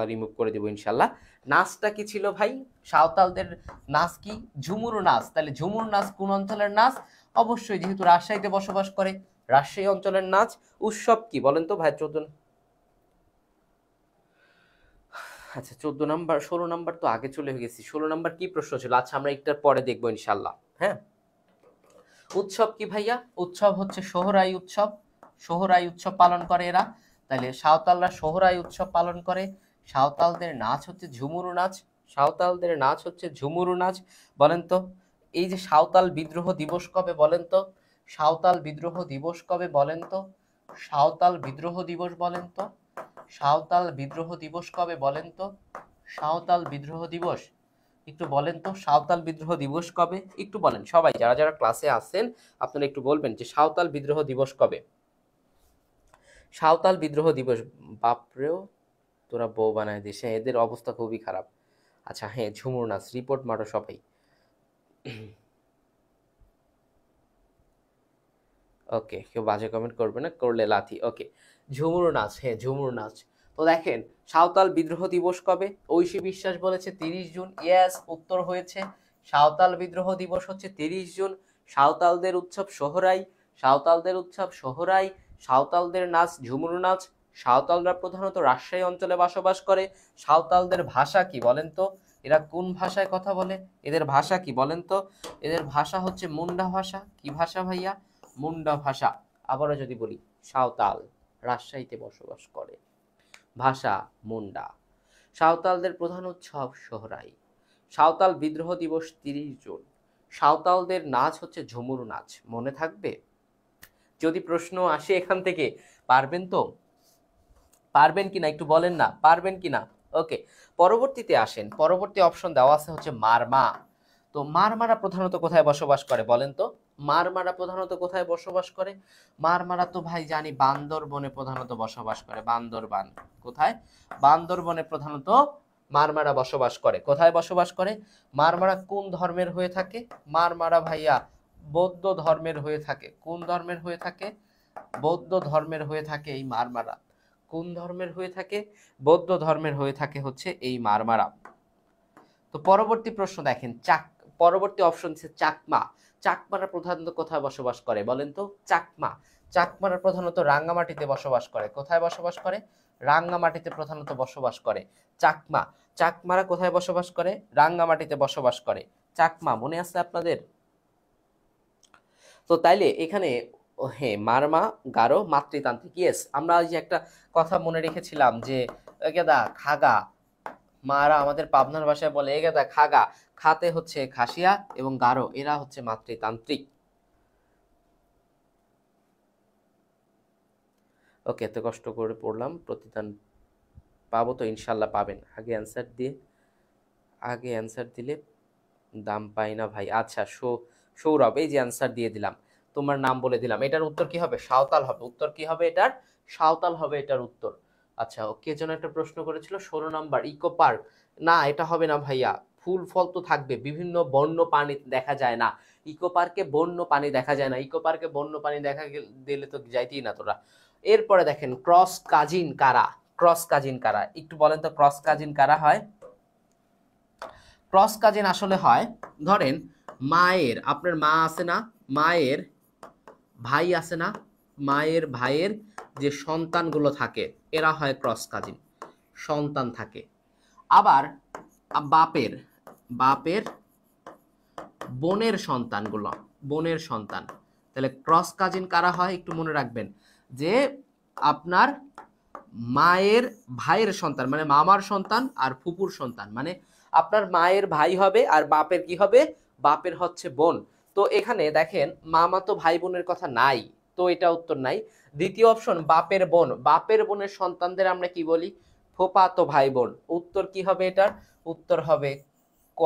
A: রিমুভ করে দেবো ইনশাল্লাহ। নাচটা কি ছিল ভাই? সাঁওতালদের নাচ কি? ঝুমুর নাচ। তাহলে ঝুমুর নাচ কোন অঞ্চলের নাচ? অবশ্যই, যেহেতু রাজশাহীতে বসবাস করে, রাজশাহী অঞ্চলের নাচ। উৎসব কি বলেন তো ভাই? 14, আচ্ছা 14 নাম্বার, 16 নাম্বার তো আগে চলে গেছি। 16 নাম্বার কি প্রশ্ন ছিল? আচ্ছা আমরা একটার পরে দেখবো ইনশাল্লাহ। হ্যাঁ, উৎসব কি ভাইয়া? উৎসব হচ্ছে সোহরাই উৎসব, সোহরাই উৎসব পালন করে এরা। তাহলে সাঁওতালরা সোহরাই উৎসব পালন করে। সাঁওতালদের নাচ হচ্ছে ঝুমুরু নাচ, সাঁওতালদের নাচ হচ্ছে ঝুমুরু নাচ। বলেন তো এই যে সাঁওতাল বিদ্রোহ দিবস কবে বলেন তো? সাঁওতাল বিদ্রোহ দিবস কবে বলেন তো? সাঁওতাল বিদ্রোহ দিবস বলেন তো? সাঁওতাল বিদ্রোহ দিবস কবে বলেন তো? সাঁওতাল বিদ্রোহ দিবস একটু বলেন তো, সাঁওতাল বিদ্রোহ দিবস কবে? একটু বলেন সবাই, যারা যারা ক্লাসে আছেন আপনারা একটু বলবেন যে সাঁওতাল বিদ্রোহ দিবস কবে? সাঁওতাল বিদ্রোহ দিবস, বাপরেও তোরা বউ বানায় দিস, হ্যাঁ এদের অবস্থা খুবই খারাপ। আচ্ছা হ্যাঁ, ঝুমুর নাচ, রিপোর্ট মারো সবাই। ওকে, কেউ বাজে কমেন্ট করবে না, করলে লাথি। ওকে, ঝুমুর নাচ, হ্যাঁ ঝুমুর নাচ। তো দেখেন সাঁওতাল বিদ্রোহ দিবস কবে? ঐশী বিশ্বাস বলেছে 30 জুন। ইয়েস, উত্তর হয়েছে। সাঁওতাল বিদ্রোহ দিবস হচ্ছে 30 জুন। সাঁওতালদের উৎসব সোহরাই, সাঁওতালদের উৎসব সোহরাই, সাঁওতালদের নাচ ঝুমুর নাচ। সাঁওতালরা প্রধানত রাজশাহী অঞ্চলে বসবাস করে। সাঁওতালদের ভাষা কি বলেন তো? এরা কোন ভাষায় কথা বলে? এদের ভাষা কি বলেন তো? এদের ভাষা হচ্ছে মুন্ডা ভাষা। কি ভাষা ভাইয়া? মুন্ডা ভাষা। আবারও যদি বলি, সাঁওতাল রাজশাহীতে বসবাস করে, ভাষা মুন্ডা। সাঁওতালদের প্রধান উৎসব সোহরাই। সাঁওতাল বিদ্রোহ দিবস 30 জুন। সাঁওতালদের নাচ হচ্ছে ঝুমুর নাচ। মনে থাকবে? যদি প্রশ্ন আসে এখান থেকে, পারবেন তো? পারবেন কিনা একটু বলেন না, পারবেন কিনা? ওকে, পরবর্তীতে আসেন। পরবর্তী অপশন দেওয়া আছে হচ্ছে মারমা। তো মারমারা প্রধানত কোথায় বসবাস করে বলেন তো? মারমারা প্রধানত কোথায় বসবাস করে? মারমারা তো ভাই জানি বান্দরবনে প্রধানত বসবাস করে। বান্দরবান কোথায়? বান্দরবনে প্রধানত মারমারা বসবাস করে। কোথায় বসবাস করে? মারমারা কোন ধর্মের হয়ে থাকে? মারমারা ভাইয়া বৌদ্ধ ধর্মের হয়ে থাকে। কোন ধর্মের হয়ে থাকে? বৌদ্ধ ধর্মের হয়ে থাকে এই মারমারা। কোন ধর্মের হয়ে থাকে? বৌদ্ধ ধর্মের হয়ে থাকে হচ্ছে এই মারমারা। তো পরবর্তী প্রশ্ন দেখেন, পরবর্তী অপশন হচ্ছে চাকমা। চাকমারা প্রধানত কোথায় বসবাস করে বলেন তো? চাকমা, চাকমারা প্রধানত রাঙ্গামাটিতে বসবাস করে। কোথায় বসবাস করে? রাঙ্গামাটিতে প্রধানত বসবাস করে চাকমা। চাকমারা কোথায় বসবাস করে? রাঙ্গামাটিতে বসবাস করে চাকমা। মনে আছে আপনাদের? তো তাইলে এখানে হ্যাঁ মারমা গারো মাতৃতান্ত্রিক। ইয়েস, আমরা ওই যে একটা কথা মনে রেখেছিলাম যে গেদা খাগা, মারা আমাদের পাবনার ভাষায় বলে এ গেদা খাগা। খাতে হচ্ছে খাসিয়া এবং গারো, এরা হচ্ছে মাতৃতান্ত্রিক। ওকে, এত কষ্ট করে পড়লাম, প্রতিদান পাবো তো ইনশাল্লাহ? পাবেন, আগে অ্যান্সার দিয়ে, আগে অ্যান্সার দিলে দাম পাই না ভাই। আচ্ছা সৌরভ, এই যে অ্যান্সার দিয়ে দিলাম, তোমার নাম বলে দিলাম। এটার উত্তর কি হবে? সাঁওতাল হবে। উত্তর কি হবে এটার? সাঁওতাল হবে এটার উত্তর। আচ্ছা, কে যেন একটা প্রশ্ন করেছিল 16 নাম্বার, ইকো পার্ক। না, এটা হবে না ভাইয়া। ফুল ফল তো থাকবে, বিভিন্ন বন্য পানি দেখা যায় না। ইকো পার্কে বন্য পানি দেখা যায় না। ইকো পার্কে বন্য পানি দেখা দিলে তো যাইতেই না তোরা। এরপরে দেখেন ক্রস কাজিন কারা। ক্রস কাজিন কারা একটু বলেন তো? ক্রস কাজিন কারা হয়? ক্রস কাজিন আসলে হয়, ধরেন মায়ের, আপনার মা আছে না, মায়ের ভাই আছে না, মায়ের ভাইয়ের যে সন্তানগুলো থাকে এরা হয় ক্রস কাজিন, সন্তান থাকে। আবার বাপের, বাপের বোনের সন্তানগুলো, বোনের সন্তান, তাহলে ক্রস কাজিন কারা হয় একটু মনে রাখবেন, যে আপনার মায়ের ভাইয়ের সন্তান মানে মামার সন্তান আর ফুপুর সন্তান, মানে আপনার মায়ের ভাই হবে আর বাপের কি হবে, বাপের হচ্ছে বোন। তো এখানে দেখেন মামা তো ভাই বোনের কথা নাই, তো এটা উত্তর নাই। দ্বিতীয় অপশন বাপের বোন, বাপের বোনের সন্তানদের আমরা কি বলি, ফুফাতো ভাই বোন। উত্তর কি হবে এটার, উত্তর হবে ক।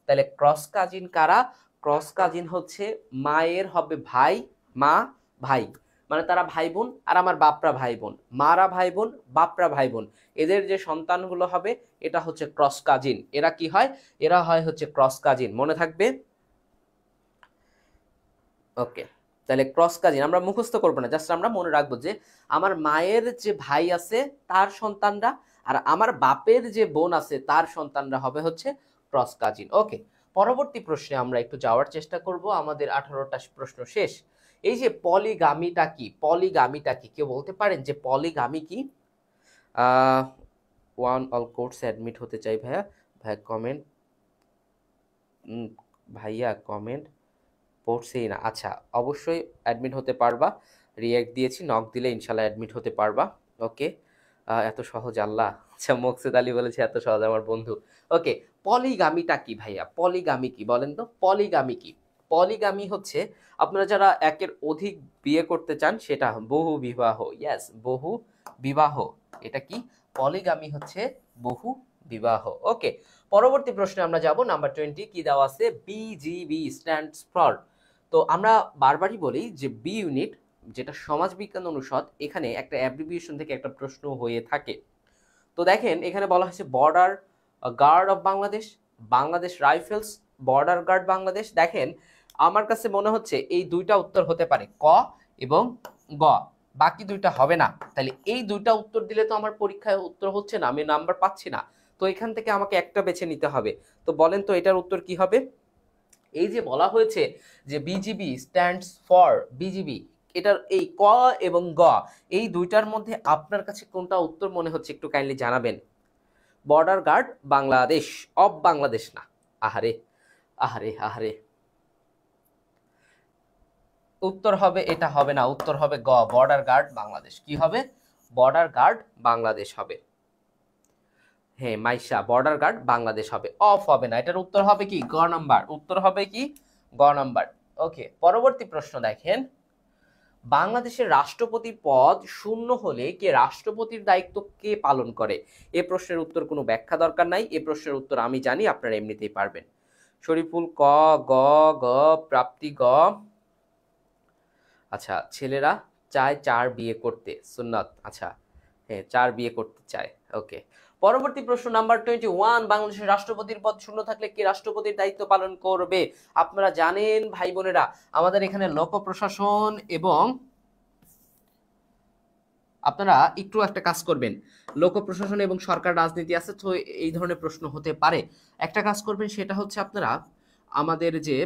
A: তাহলে ক্রস কাজিন কারা, ক্রস কাজিন হচ্ছে মায়ের হবে ভাই, মা ভাই, মানে তারা ভাই বোন, আর আমার বাপরা ভাই বোন, মারা ভাই বোন বাপরা ভাই বোন, এদের যে সন্তানগুলো হবে এটা হচ্ছে ক্রস কাজিন। এরা কি হয়, এরা হয় হচ্ছে ক্রস কাজিন, মনে থাকবে। ওকে, তাহলে ক্রস কাজিন আমরা মুখস্থ করবো না, জাস্ট আমরা মনে রাখবো যে আমার মায়ের যে ভাই আছে তার সন্তানরা আর আমার বাপের যে বোন আছে তার সন্তানরা হবে হচ্ছে ক্রস কাজিন। ওকে, পরবর্তী প্রশ্নে আমরা একটু যাওয়ার চেষ্টা করব, আমাদের 18টা প্রশ্ন শেষ। এই যে পলিগামিটা কি, পলিগামিটা কি কেউ বলতে পারেন যে পলিগামি কি? ওয়ান অল কোর্সে অ্যাডমিট হতে চাই ভাইয়া, ভাইয়া কমেন্ট, ভাইয়া কমেন্ট পড়ছেই না। আচ্ছা, অবশ্যই অ্যাডমিট হতে পারবা, রিয়্যাক্ট দিয়েছি, নক দিলে ইনশাল্লাহ অ্যাডমিট হতে পারবা। ওকে, এত সহজ আল্লাহ। আচ্ছা, মোকসেদ আলী বলেছে এত সহজ আমার বন্ধু। ওকে, পলিগামিটা কি ভাইয়া, পলিগামি কি বলেন তো, পলিগামি কি? পলিগামি হচ্ছে আপনারা যারা একের অধিক বিয়ে করতে চান সেটা বহু বিবাহ, ইয়েস বহু বিবাহ, এটা কি পলিগামি হচ্ছে বহু বিবাহ। ওকে, পরবর্তী প্রশ্নে আমরা যাব, নাম্বার 20 কি দেওয়া আছে, বিজিবি স্ট্যান্ডস ফর। তো আমরা বারবারই বলি যে বি ইউনিট যেটা সমাজবিজ্ঞান অনুষদ, এখানে একটা অ্যাব্রিভিয়েশন থেকে একটা প্রশ্ন হয়ে থাকে। তো দেখেন এখানে বলা হয়েছে border guard of Bangladesh, Bangladesh rifles, border guard Bangladesh. দেখেন আমার কাছে মনে হচ্ছে এই দুইটা উত্তর হতে পারে, ক এবং গ, বাকি দুইটা হবে না। তাহলে এই দুইটা উত্তর দিলে তো আমার পরীক্ষায় উত্তর হচ্ছে না, আমি নাম্বার পাচ্ছি না। তো এখান থেকে আমাকে একটা বেছে নিতে হবে। তো বলেন তো এটার উত্তর কি হবে? এই যে বলা হয়েছে যে বিজিবি স্ট্যান্ডস ফর, বিজিবি, এটার এই ক এবং গ এই দুইটার মধ্যে আপনার কাছে কোনটা উত্তর মনে হচ্ছে একটু কাইন্ডলি জানাবেন। Border guard Bangladesh, of Bangladesh না। আহারে আহারে আহারে, উত্তর হবে এটা হবে না, উত্তর হবে গ, বর্ডার গার্ড বাংলাদেশ। কি হবে? বর্ডার গার্ড বাংলাদেশ হবে। হ্যাঁ মাইশা, বর্ডার গার্ড বাংলাদেশ হবে, অফ হবে না। এটার উত্তর হবে কি, গ নাম্বার, উত্তর হবে কি গ নাম্বার। ওকে, পরবর্তী প্রশ্ন দেখেন, বাংলাদেশের রাষ্ট্রপতি পদ শূন্য হলে কে রাষ্ট্রপতির দায়িত্ব কে পালন করে? এ প্রশ্নের উত্তর কোনো ব্যাখ্যা দরকার নাই, এ প্রশ্নের উত্তর আমি জানি, আপনারা এমনিতেই পারবেন। শরীফুল ক, গ, গ, প্রাপ্তি গ। আচ্ছা, ছেলেরা চায় 4 বিয়ে করতে, সুন্নাত। আচ্ছা, হ্যাঁ 4 বিয়ে করতে চায়। ওকে, পরবর্তী প্রশ্ন নাম্বার 21, বাংলাদেশের রাষ্ট্রপতির পদ শূন্য থাকলে কে রাষ্ট্রপতির দায়িত্ব পালন করবে? আপনারা জানেন ভাই বোনেরা, আমাদের এখানে লোক প্রশাসন এবং আপনারা একটু একটা কাজ করবেন, লোক প্রশাসন এবং সরকার রাজনীতি আছে, তো এই ধরনের প্রশ্ন হতে পারে। একটা কাজ করবেন, সেটা হচ্ছে আপনারা আমাদের যে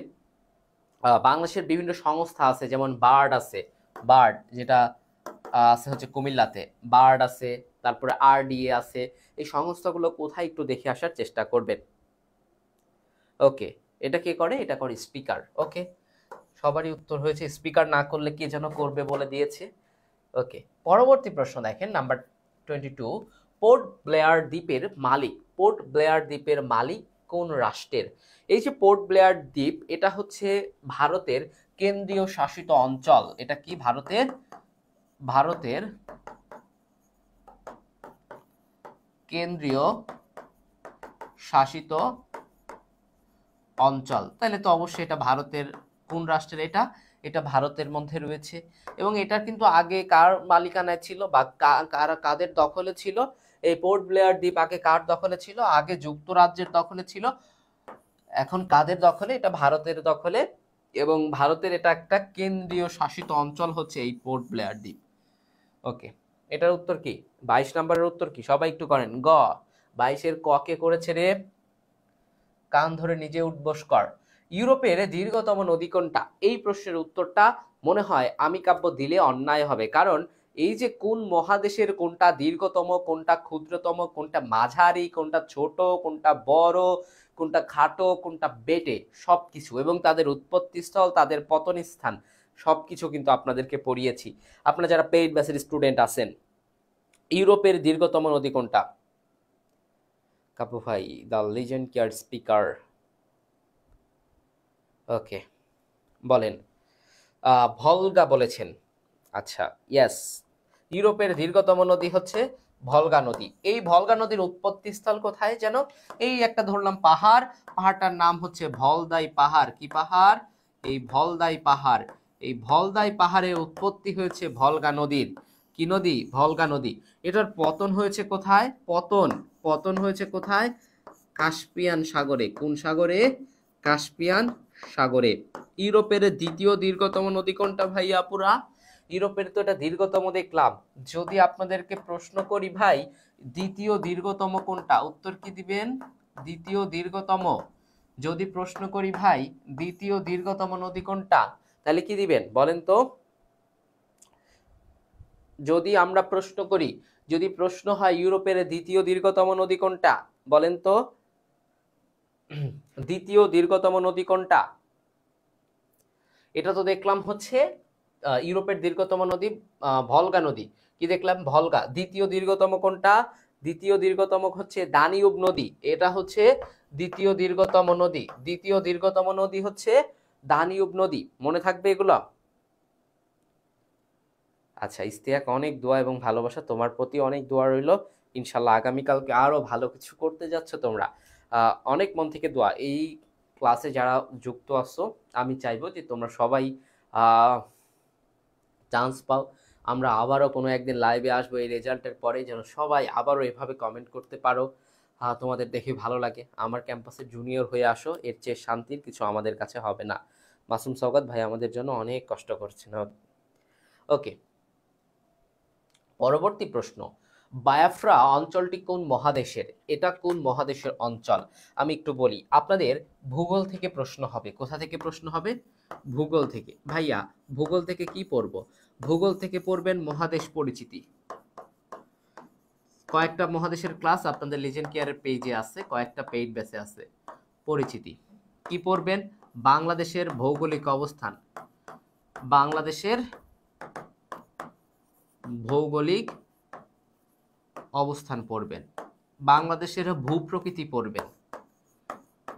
A: বাংলাদেশের বিভিন্ন সংস্থা আছে, যেমন বার্ড আছে, বার্ড যেটা আছে হচ্ছে কুমিল্লাতে, বার্ড আছে, তারপরে আরডিএ আছে, এই সংস্থাগুলো কোথায় একটু দেখে আসার চেষ্টা করবেন। ওকে, এটা কে করে? এটা করে স্পিকার। ওকে, সবারই উত্তর হয়েছে, স্পিকার না করলে কে যেন করবে বলে দিয়েছে। ওকে, পরবর্তী প্রশ্ন দেখেন নাম্বার 22, পোর্ট ব্লেয়ার দ্বীপের মালিক, পোর্ট ব্লেয়ার দ্বীপের মালিক কোন রাষ্ট্রের? এই যে পোর্ট ব্লেয়ার দ্বীপ, এটা হচ্ছে ভারতের কেন্দ্রীয় শাসিত অঞ্চল। এটা কি ভারতের, ভারতের কেন্দ্রীয় শাসিত অঞ্চল। তাহলে তো অবশ্যই এটা ভারতের, কোন রাষ্ট্রের এটা? এটা ভারতের মধ্যে রয়েছে। এবং এটা কিন্তু আগে কার মালিকানায় ছিল বা কাদের দখলে ছিল? এই পোর্ট ব্লেয়ার দ্বীপ আগে কার দখলে ছিল? আগে যুক্তরাজ্যের দখলে ছিল, এখন কাদের দখলে? এটা ভারতের দখলে। এবং ভারতের এটা একটা কেন্দ্রীয় শাসিত অঞ্চল হচ্ছে এই পোর্ট ব্লেয়ার দ্বীপ। ওকে, এটার উত্তর কি? 22 নম্বরের উত্তর কি? সবাই একটু করেন, গ। 22-এর ক কে করেছে রে? কান ধরে নিজে উঠবোস কর। ইউরোপের দীর্ঘতম নদী কোনটা? এই প্রশ্নের উত্তরটা মনে হয় আমি কাব্য দিলে অন্যায় হবে, কারণ এই যে কোন মহাদেশের কোনটা দীর্ঘতম, কোনটা ক্ষুদ্রতম, কোনটা মাঝারি, কোনটা ছোট, কোনটা বড়, কোনটা খাটো, কোনটা বেটে, সবকিছু, এবং তাদের উৎপত্তি স্থল, তাদের পতন স্থান, সবকিছু কিন্তু আপনাদেরকে পড়িয়েছি। আপনারা যারা পেইড ব্যাচের স্টুডেন্ট আছেন, ইউরোপের দীর্ঘতম নদী কোনটা? কাপু ভাই, দ্য লিজেন্ড কেয়ার স্পিকার। ওকে, বলেন। ভলগা বলেছেন। আচ্ছা, ইয়েস, ইউরোপের দীর্ঘতম নদী হচ্ছে ভলগা নদী। এই ভলগা নদীর উৎপত্তি স্থল কোথায় যেন? এই একটা ধরলাম পাহাড়, পাহাড়টার নাম হচ্ছে ভলদাই পাহাড়। কি পাহাড়? এই ভলদাই পাহাড়। এই ভলদাই পাহাড়ের উৎপত্তি হয়েছে ভলগা নদীর। কি নদী? ভলগা নদী। এটার পতন হয়েছে কোথায়? পতন হয়েছে কোথায়? কাস্পিয়ান সাগরে। কোন সাগরে? কাস্পিয়ান সাগরে। ইউরোপের দ্বিতীয় দীর্ঘতম নদী কোনটা ভাইয়া আপুরা? ইউরোপের তো এটা দীর্ঘতম দেখলাম। যদি আপনাদেরকে প্রশ্ন করি ভাই দ্বিতীয় দীর্ঘতম কোনটা, উত্তর কি দিবেন? দ্বিতীয় দীর্ঘতম। যদি প্রশ্ন করি ভাই দ্বিতীয় দীর্ঘতম নদী কোনটা, তাহলে কি দিবেন বলেন তো? যদি আমরা প্রশ্ন করি, যদি প্রশ্ন হয় ইউরোপের দ্বিতীয় দীর্ঘতম নদী কোনটা, বলেন তো দ্বিতীয় দীর্ঘতম নদী কোনটা? এটা তো দেখলাম হচ্ছে ইউরোপের দীর্ঘতম নদী ভলগা নদী। কি দেখলাম? ভলগা। দ্বিতীয় দীর্ঘতম কোনটা? দ্বিতীয় দীর্ঘতম হচ্ছে দানিউব নদী। এটা হচ্ছে দ্বিতীয় দীর্ঘতম নদী। দ্বিতীয় দীর্ঘতম নদী হচ্ছে দানিউব নদী। মনে থাকবে এগুলো? আচ্ছা ইস্তিয়াক, অনেক দোয়া এবং ভালোবাসা তোমার প্রতি, অনেক দোয়া রইল। ইনশাল্লাহ আগামীকালকে আরো ভালো কিছু করতে যাচ্ছ তোমরা। অনেক মন থেকে দোয়া। এই ক্লাসে যারা যুক্ত আছো আমি চাইবো যে তোমরা সবাই চান্স পাও। আমরা আবারও কোনো একদিন লাইভে আসবো এই রেজাল্টের পরে, যেন সবাই আবারও এভাবে কমেন্ট করতে পারো। তোমাদের দেখে ভালো লাগে। আমার ক্যাম্পাসে জুনিয়র হয়ে আসো, এর চেয়ে শান্তির কিছু আমাদের কাছে হবে না। মাসুম সওগাত ভাই আমাদের জন্য অনেক কষ্ট করছেন। ওকে, পরবর্তী প্রশ্ন, বায়াফ্রা অঞ্চলটি কোন মহাদেশের? এটা কোন মহাদেশের অঞ্চল? আমি একটু বলি, আপনাদের ভূগোল থেকে প্রশ্ন হবে। কোথা থেকে প্রশ্ন হবে? ভূগোল থেকে। ভাইয়া ভূগোল থেকে কি পড়বো? ভূগোল থেকে পড়বেন মহাদেশ পরিচিতি। কয়েকটা মহাদেশের ক্লাস আপনাদের লিজেন্ড কেয়ারের পেজে আছে, কয়েকটা পেইড ব্যাচে আছে। পরিচিতি। কি পড়বেন? বাংলাদেশের ভৌগোলিক অবস্থান। বাংলাদেশের ভৌগোলিক অবস্থান পড়বেন। বাংলাদেশের ভূপ্রকৃতি পড়বেন।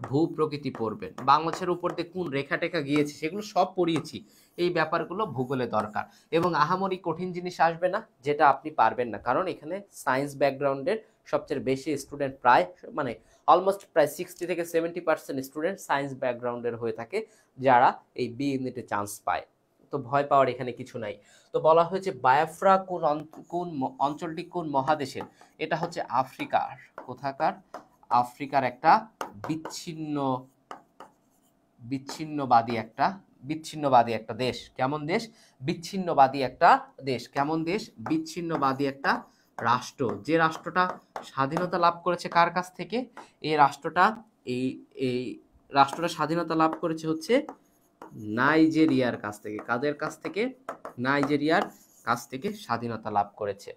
A: ভূপ্রকৃতি পড়বেন। বাংলাদেশের উপর দিয়ে কোন রেখা টেখা গিয়েছে সেগুলো সব পড়িয়েছি। এই ব্যাপারগুলো ভূগোলে দরকার। এবং আহামরি কঠিন জিনিস আসবে না যেটা আপনি পারবেন না, কারণ এখানে সায়েন্স ব্যাকগ্রাউন্ডের সবচেয়ে বেশি স্টুডেন্ট, প্রায় মানে অলমোস্ট প্রায় 60 থেকে 70% স্টুডেন্ট সায়েন্স ব্যাকগ্রাউন্ডের হয়ে থাকে, যারা এই বি ইউনিটে চান্স পায়। তো ভয় পাওয়ার এখানে কিছু নাই। তো বলা হয়েছে বায়াফ্রা কোন অঞ্চলটি কোন মহাদেশের? এটা হচ্ছে আফ্রিকার। কোথাকার? আফ্রিকার একটা বিচ্ছিন্নবাদী একটা দেশ। কেমন দেশ? বিচ্ছিন্নবাদী একটা দেশ। কেমন দেশ? বিচ্ছিন্নবাদী একটা রাষ্ট্র। যে রাষ্ট্রটা স্বাধীনতা লাভ করেছে কার কাছ থেকে? এই রাষ্ট্রটা স্বাধীনতা লাভ করেছে হচ্ছে নাইজেরিয়ার কাছ থেকে। কাদের কাছ থেকে? নাইজেরিয়ার কাছ থেকে স্বাধীনতা লাভ করেছে।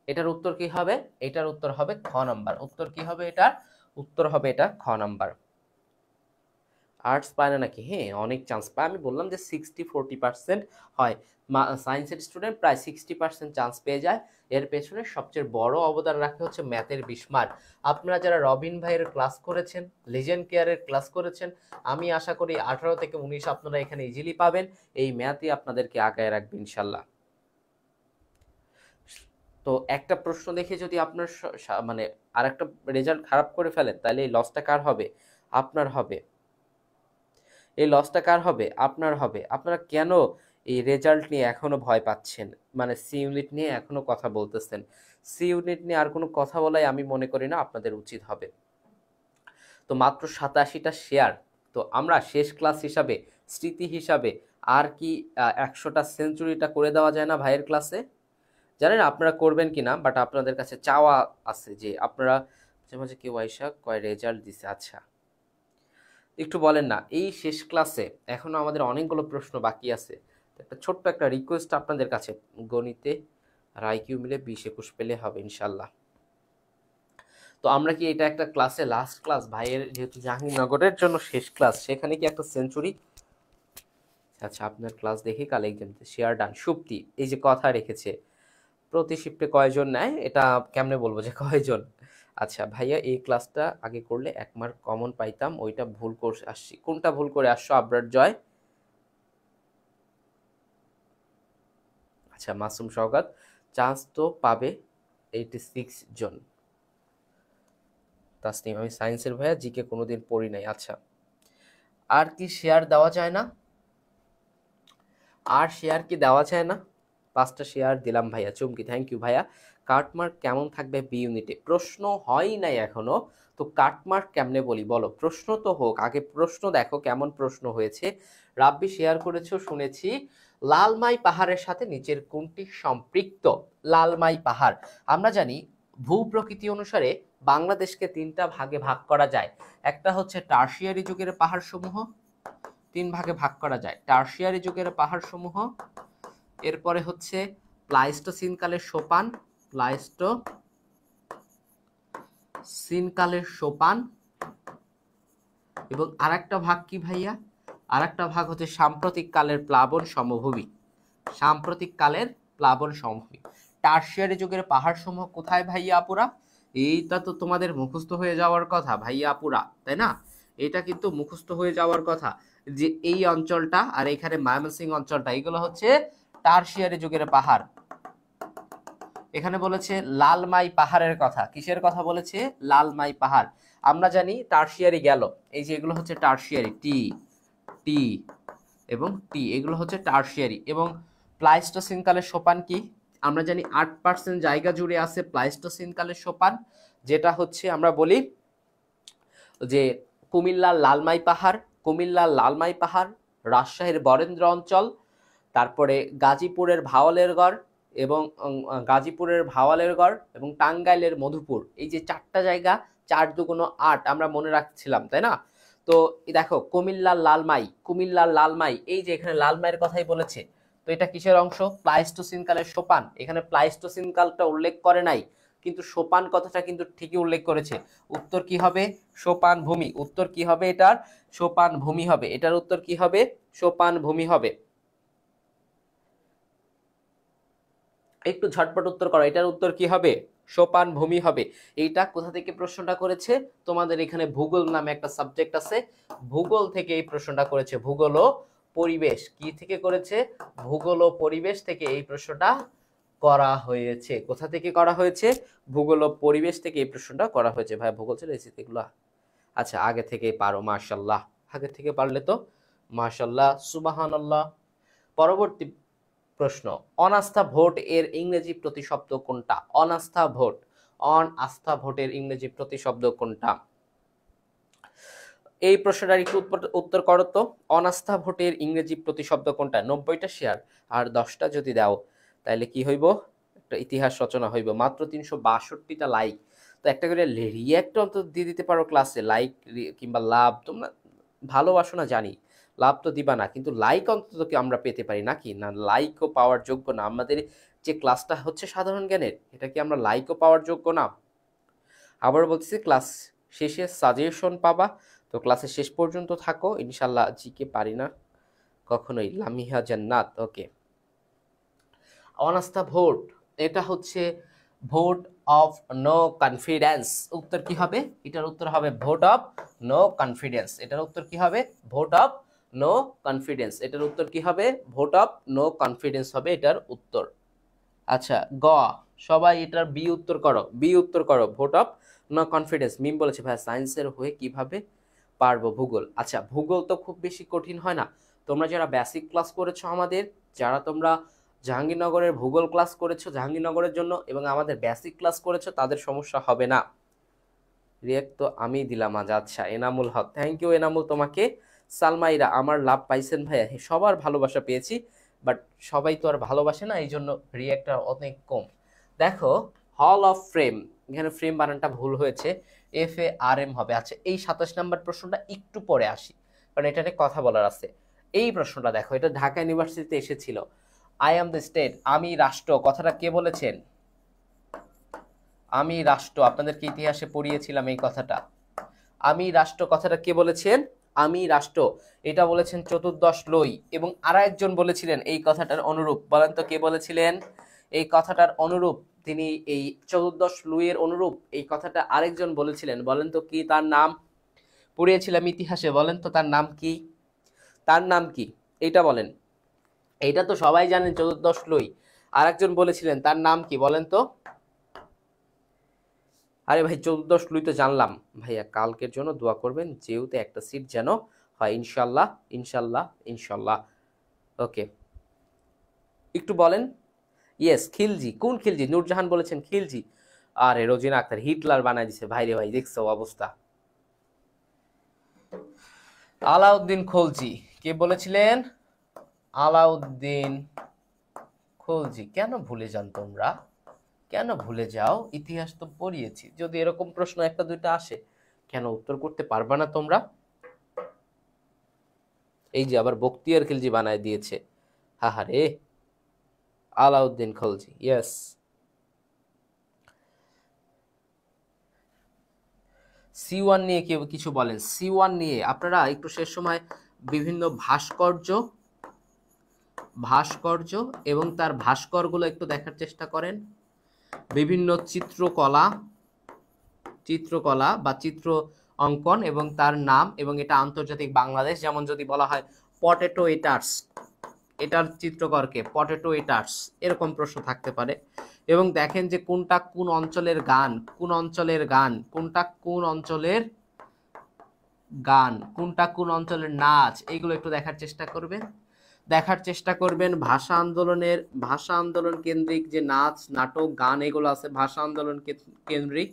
A: এটার উত্তর কি হবে? এটার উত্তর হবে খ নাম্বার। উত্তর কি হবে এটার? উত্তর হবে এটা খ নাম্বার। আর্টস পায় না নাকি? হ্যাঁ, অনেক চান্স পায়। আমি বললাম যে 60-40% হয়। সায়েন্সের স্টুডেন্ট প্রায় 60% চান্স পেয়ে যায়। এর পেছনে সবচেয়ে বড় অবদান রাখে হচ্ছে ম্যাথের বিস্মার। আপনারা যারা রবিন ভাইয়ের ক্লাস করেছেন, লিজেন্ড কেয়ারের ক্লাস করেছেন, আমি আশা করি 18 থেকে 19 আপনারা এখানে ইজিলি পাবেন। এই ম্যাথই আপনাদেরকে আগায় রাখবে ইনশাল্লাহ। তো একটা প্রশ্ন দেখে যদি আপনার মানে আর একটা রেজাল্ট খারাপ করে ফেলেন, তাহলে এই লসটা কার হবে? আপনার হবে। এই লসটা কার হবে? আপনার হবে। আপনারা কেন এই রেজাল্ট নিয়ে এখনো ভয় পাচ্ছেন? মানে সি ইউনিট নিয়ে এখনো কথা বলতেছেন। সি ইউনিট নিয়ে আর কোনো কথা বলাই আমি মনে করি না আপনাদের উচিত হবে। তো মাত্র 87টা শেয়ার। তো আমরা শেষ ক্লাস হিসাবে, স্মৃতি হিসাবে আর কি 100টা সেঞ্চুরিটা করে দেওয়া যায় না ভাইয়ের ক্লাসে? জানেন আপনারা করবেন কিনা, বাট আপনাদের কাছে চাওয়া আছে যে আপনারা মাঝে মাঝে কেউ আইসা কয় রেজাল্ট দিছে। আচ্ছা একটু বলেন না, এই শেষ ক্লাসে এখনো আমাদের অনেকগুলো প্রশ্ন বাকি আছে। একটা ছোট্ট একটা রিকোয়েস্ট আপনাদের কাছে, গণিতে আর আইকিউ মিলে 20-21 পেলে হবে ইনশাল্লাহ। তো আমরা কি এটা একটা ক্লাসে লাস্ট ক্লাস ভাইয়ের, যেহেতু জাহাঙ্গীরনগরের জন্য শেষ ক্লাস, সেখানে কি একটা সেঞ্চুরি? আচ্ছা, আপনার ক্লাস দেখি কাল এক্সাম শেয়ার ডান। সুপ্তি এই যে কথা রেখেছে, প্রতি শিফটে কয়জন নেয়, এটা কেমনে বলবো যে কয়জন? আচ্ছা ভাইয়া, এই ক্লাসটা আগে করলে 1 মার্ক কমন পাইতাম, ওইটা ভুল করে আসছি। কোনটা ভুল করে আসছো আবরার জয়? আচ্ছা, মাসুম সওগাত, চান্স তো পাবে 86 জন। তাসনিম, আমি সায়েন্সের ভাইয়া, জিকে কোনোদিন পড়ি নাই। আচ্ছা, আর কি শেয়ার দেওয়া যায় না? আর শেয়ার কি দেওয়া যায় না? 5টা শেয়ার দিলাম ভাইয়া। চুমকি, থ্যাংক ইউ ভাইয়া। কাটমার্ক কেমন থাকবে বি ইউনিটে? প্রশ্ন হয় নাই এখনো, তো কাটমার্ক কেমনে বলি বলো? প্রশ্ন তো হোক আগে, প্রশ্ন দেখো কেমন প্রশ্ন হয়েছে। রাব্বি শেয়ার করেছো শুনেছি, লালমাই পাহাড়ের সাথে নিচের কোনটি সম্পৃক্ত? লালমাই পাহাড়, আমরা জানি ভূপ্রকৃতি অনুসারে বাংলাদেশকে 3টা ভাগে ভাগ করা যায়। একটা হচ্ছে টারশিয়ারি যুগের পাহাড় সমূহ, 3 ভাগে ভাগ করা যায়। টারশিয়ারি যুগের পাহাড় সমূহ, এরপরে হচ্ছে প্লাইস্টোসিন কালের সোপান, প্লাইস্টোসিন কালের সোপান, এবং আরেকটা ভাগ কি ভাইয়া? আরেকটা ভাগ হচ্ছে সাম্প্রতিক কালের প্লাবন সমভূমি, সাম্প্রতিক কালের প্লাবন সমভূমি। টারশিয়ারি যুগের পাহাড় সমূহ কোথায় ভাইয়া আপুরা? এইটা তো তোমাদের মুখস্থ হয়ে যাওয়ার কথা ভাইয়া আপুরা, তাই না? এটা কিন্তু মুখস্থ হয়ে যাওয়ার কথা যে এই অঞ্চলটা আর এখানে ময়মনসিংহ অঞ্চলটা, এগুলো হচ্ছে টারশিয়ারি যুগের পাহাড়। এখানে বলেছে লালমাই পাহাড়ের কথা। কিসের কথা বলেছে? লালমাই পাহাড়। আমরা জানি টারশিয়ারি গেল, এই যে এগুলো হচ্ছে টারশিয়ারি, টি টি এবং টি, এগুলো হচ্ছে টারশিয়ারি। এবং প্লাইস্টোসিন কালের সোপান কি? আমরা জানি 8% জায়গা জুড়ে আছে প্লাইস্টোসিন কালের সোপান, যেটা হচ্ছে আমরা বলি যে কুমিল্লার লালমাই পাহাড়, কুমিল্লার লালমাই পাহাড়, রাজশাহীর বরেন্দ্র অঞ্চল, তারপরে গাজীপুরের ভাওয়ালের গড় এবং গাজীপুরের ভাওয়ালের গড় এবং টাঙ্গাইলের মধুপুর। এই যে 4টা জায়গা, 4 দুগুণ 8 আমরা মনে রাখছিলাম, তাই না? তো দেখো কুমিল্লার লালমাই, কুমিল্লার লালমাই, এই যে এখানে লালমাইয়ের কথাই বলেছে, তো এটা কিসের অংশ? প্লাইস্টোসিন কালের সোপান। এখানে প্লাইস্টোসিন কালটা উল্লেখ করে নাই, কিন্তু সোপান কথাটা কিন্তু ঠিকই উল্লেখ করেছে। উত্তর কি হবে? সোপান ভূমি। উত্তর কি হবে এটার? সোপান ভূমি হবে। এটার উত্তর কি হবে? সোপান ভূমি হবে। একটু ঝটপট উত্তর করো, এটার উত্তর কি হবে? সোপান ভূমি হবে। এইটা কোথা থেকে প্রশ্নটা করেছে? তোমাদের এখানে ভূগোল নামে একটা সাবজেক্ট আছে, ভূগোল থেকে এই প্রশ্নটা করেছে। ভূগোল ও পরিবেশ কি থেকে করেছে? ভূগোল ও পরিবেশ থেকে এই প্রশ্নটা করা হয়েছে। কোথা থেকে করা হয়েছে? ভূগোল ও পরিবেশ থেকে এই প্রশ্নটা করা হয়েছে। ভাই ভূগোল ছিল এগুলো। আচ্ছা, আগে থেকে পারো, মাশাআল্লাহ। আগে থেকে পারলে তো মাশাআল্লাহ, সুবহানাল্লাহ। পরবর্তী প্রশ্ন, অনাস্থা ভোট এর ইংরেজি প্রতিশব্দ কোনটা? অনাস্থা ভোট, অনাস্থা ভোটের ইংরেজি প্রতিশব্দ কোনটা? এই প্রশ্নটার একটু উত্তর করো তো। অনাস্থা ভোটের ইংরেজি প্রতিশব্দ কোনটা? 90টা শেয়ার আর 10টা যদি দাও তাহলে কি হইব? একটা ইতিহাস রচনা হইব। মাত্র 362টা লাইক, তো একটা করে রিঅ্যাক্ট অন্তত দিয়ে দিতে পারো ক্লাসে। লাইক কিংবা লাভ তোমরা ভালোবাসো না জানি, লাভ তো দিবা না, কিন্তু লাইক অন্তত কি আমরা পেতে পারি নাকি? না, লাইকও পাওয়ার যোগ্য না? আমাদের যে ক্লাসটা হচ্ছে সাধারণ জ্ঞানের, এটা কি আমরা লাইকও পাওয়ার যোগ্য না? আবার বলতেছি, ক্লাস শেষে সাজেশন পাবা, তো ক্লাসের শেষ পর্যন্ত থাকো ইনশাল্লাহ। জিকে পারি না কখনোই, লামিহা জান্নাত। ওকে, অনাস্থা ভোট, এটা হচ্ছে ভোট অফ নো কনফিডেন্স। উত্তর কি হবে? এটার উত্তর হবে ভোট অফ নো কনফিডেন্স। এটার উত্তর কি হবে? Vote of no confidence. এটার উত্তর কি হবে? ভোট অফ নো কনফিডেন্স হবে এটার উত্তর। আচ্ছা, গ, সবাই এটার বি উত্তর করো, বি উত্তর করো, ভোট অফ নো কনফিডেন্স। মিম বলেছে ভাই সায়েন্সের হয়ে কিভাবে পারবো ভূগোল? আচ্ছা, ভূগোল তো খুব বেশি কঠিন হয় না। তোমরা যারা বেসিক ক্লাস করেছো আমাদের, যারা তোমরা জাহাঙ্গীরনগরের ভূগোল ক্লাস করেছো জাহাঙ্গীরনগরের জন্য এবং আমাদের বেসিক ক্লাস করেছো, তাদের সমস্যা হবে না। রিয়েক্ট তো আমি দিলাম আজ। আচ্ছা, এনামুল হক, থ্যাংক ইউ এনামুল তোমাকে। সালমাইরা, আমার লাভ পাইছেন ভাইয়া? সবার ভালোবাসা পেয়েছি, বাট সবাই তো আর ভালোবাসে না, এই জন্য রিয়েক্টটা অনেক কম। দেখো, হল অফ ফ্রেম, এখানে ফ্রেম বানানটা ভুল হয়েছে, FARM হবে। আচ্ছা, এই 27 নম্বর প্রশ্নটা একটু পরে আসি, কারণ এটা নিয়ে কথা বলার আছে। এই প্রশ্নটা দেখো, এটা ঢাকা ইউনিভার্সিটিতে এসেছিল। আই অ্যাম দ্য স্টেট, আমি রাষ্ট্র, কথাটা কে বলেছেন? আমি রাষ্ট্র, আপনাদেরকে ইতিহাসে পড়িয়েছিলাম এই কথাটা। আমি রাষ্ট্র কথাটা কে বলেছেন? আমি রাষ্ট্র, এটা বলেছেন চতুর্দশ লোই। এবং আর একজন বলেছিলেন এই কথাটার অনুরূপ, বলেন তো কে বলেছিলেন এই কথাটার অনুরূপ? তিনি এই চতুর্দশ লুইয়ের অনুরূপ এই কথাটা আরেকজন বলেছিলেন, বলেন তো কি তার নাম? পড়িয়েছিলাম ইতিহাসে, বলেন তো তার নাম কি? তার নাম কি এইটা বলেন। এইটা তো সবাই জানেন চতুর্দশ লুই, আর একজন বলেছিলেন তার নাম কি বলেন তো? আরে ভাই চতুর্দশ লুই তো জানলাম ভাইয়া, কালকের জন্য দোয়া করবেন যেহেতু একটা সিট যেন হয়, ইনশাল্লাহ ইনশাল্লাহ ইনশাল্লাহ। ওকে, একটু বলেন। ইয়েস, খিলজি। কোন খিলজি? নূরজাহান বলেছেন খিলজি। আরে রোজিনা আক্তার হিটলার বানাই দিছে ভাইরে ভাই, দেখছো অবস্থা। আলাউদ্দিন খলজি কে বলেছিলেন? আলাউদ্দিন খলজি। কেন ভুলে যান তোমরা, কেন ভুলে যাও? ইতিহাস তো পড়িয়েছি, যদি এরকম প্রশ্ন একটা দুইটা আসে কেন উত্তর করতে পারবা না তোমরা? এই যে আবার বখতিয়ার খিলজি বানায় দিয়েছে, হাহারে। আলাউদ্দিন খলজি, ইয়েস। C1 নিয়ে কেউ কিছু বলেন? C1 নিয়ে আপনারা একটু শেষ সময় বিভিন্ন ভাস্কর্য ভাস্কর্য এবং তার ভাস্করগুলো একটু দেখার চেষ্টা করেন। বিভিন্ন চিত্রকলা বা চিত্র অঙ্কন এবং তার নাম, এবং এটা আন্তর্জাতিক বাংলাদেশ। যেমন যদি বলা হয় পটেটো ইটার্স, এটার চিত্রকরকে পটেটো ইটার্স, এরকম প্রশ্ন থাকতে পারে। এবং দেখেন যে কোনটা কোন অঞ্চলের গান, কোন অঞ্চলের গান, কোনটা কোন অঞ্চলের গান, কোনটা কোন অঞ্চলের নাচ, এইগুলো একটু দেখার চেষ্টা করবেন। ভাষা আন্দোলন কেন্দ্রিক যে নাচ নাটক গান এগুলো আছে, ভাষা আন্দোলন কেন্দ্রিক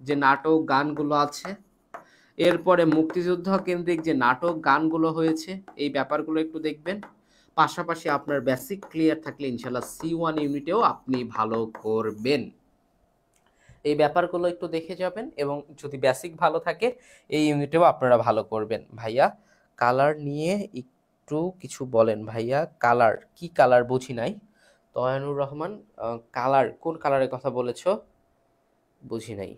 A: যে নাটক গানগুলো আছে, এরপরে মুক্তিযুদ্ধ কেন্দ্রিক যে নাটক গানগুলো হয়েছে, এই ব্যাপারগুলো একটু দেখবেন। পাশাপাশি আপনার বেসিক ক্লিয়ার থাকলে ইনশাল্লাহ C1 ইউনিটেও আপনি ভালো করবেন। এই ব্যাপারগুলো একটু দেখে যাবেন, এবং যদি বেসিক ভালো থাকে এই ইউনিটেও আপনারা ভালো করবেন। ভাইয়া কালার নিয়ে একটু কিছু বলেন ভাইয়া। কালার কি কালার বুঝি নাই। তয়ানুর রহমান, কালার কোন কালারের কথা বলেছো বুঝি নাই।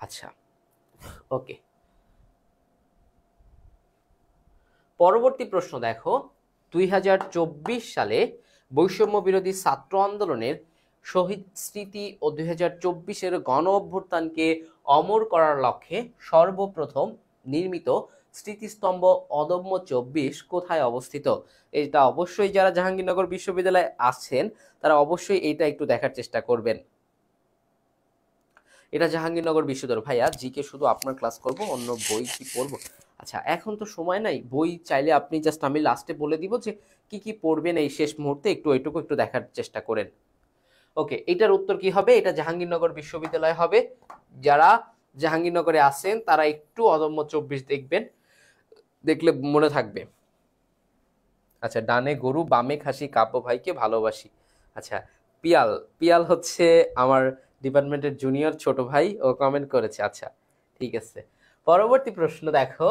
A: আচ্ছা, ওকে। পরবর্তী প্রশ্ন দেখো, 2024 সালে বৈষম্য বিরোধী ছাত্র আন্দোলনের শহীদ স্মৃতি ও 2024-এর গণ অভ্যুত্থানকে অমর করার লক্ষ্যে সর্বপ্রথম নির্মিত স্মৃতিস্তম্ভ অদম্য 24 কোথায় অবস্থিত? এটা অবশ্যই যারা জাহাঙ্গীরনগর বিশ্ববিদ্যালয়ে আছেন তারা অবশ্যই এটা একটু দেখার চেষ্টা করবেন। এটা জাহাঙ্গীরনগর বিশ্ববিদ্যালয়। ভাইয়া জিকে শুধু আপনার ক্লাস করব, অন্য বই কি পড়বো? আচ্ছা, এখন তো সময় নাই, বই চাইলে আপনি জাস্ট আমি লাস্টে বলে দিব যে কি কি পড়বেন এই শেষ মুহূর্তে, একটু ওইটুকু একটু দেখার চেষ্টা করেন। ওকে, এটার উত্তর কি হবে? এটা জাহাঙ্গীরনগর বিশ্ববিদ্যালয় হবে। যারা জাহাঙ্গীরনগরে আছেন তারা একটু অদম্য 24 দেখবেন, দেখলে মনে থাকবে। আচ্ছা, ডানে গরু বামে খাসি কাব্য ভাইকে ভালোবাসি। আচ্ছা, পিয়াল পিয়াল হচ্ছে আমার ডিপার্টমেন্টের জুনিয়র ছোট ভাই, ও কমেন্ট করেছে। আচ্ছা ঠিক আছে, পরবর্তী প্রশ্ন দেখো,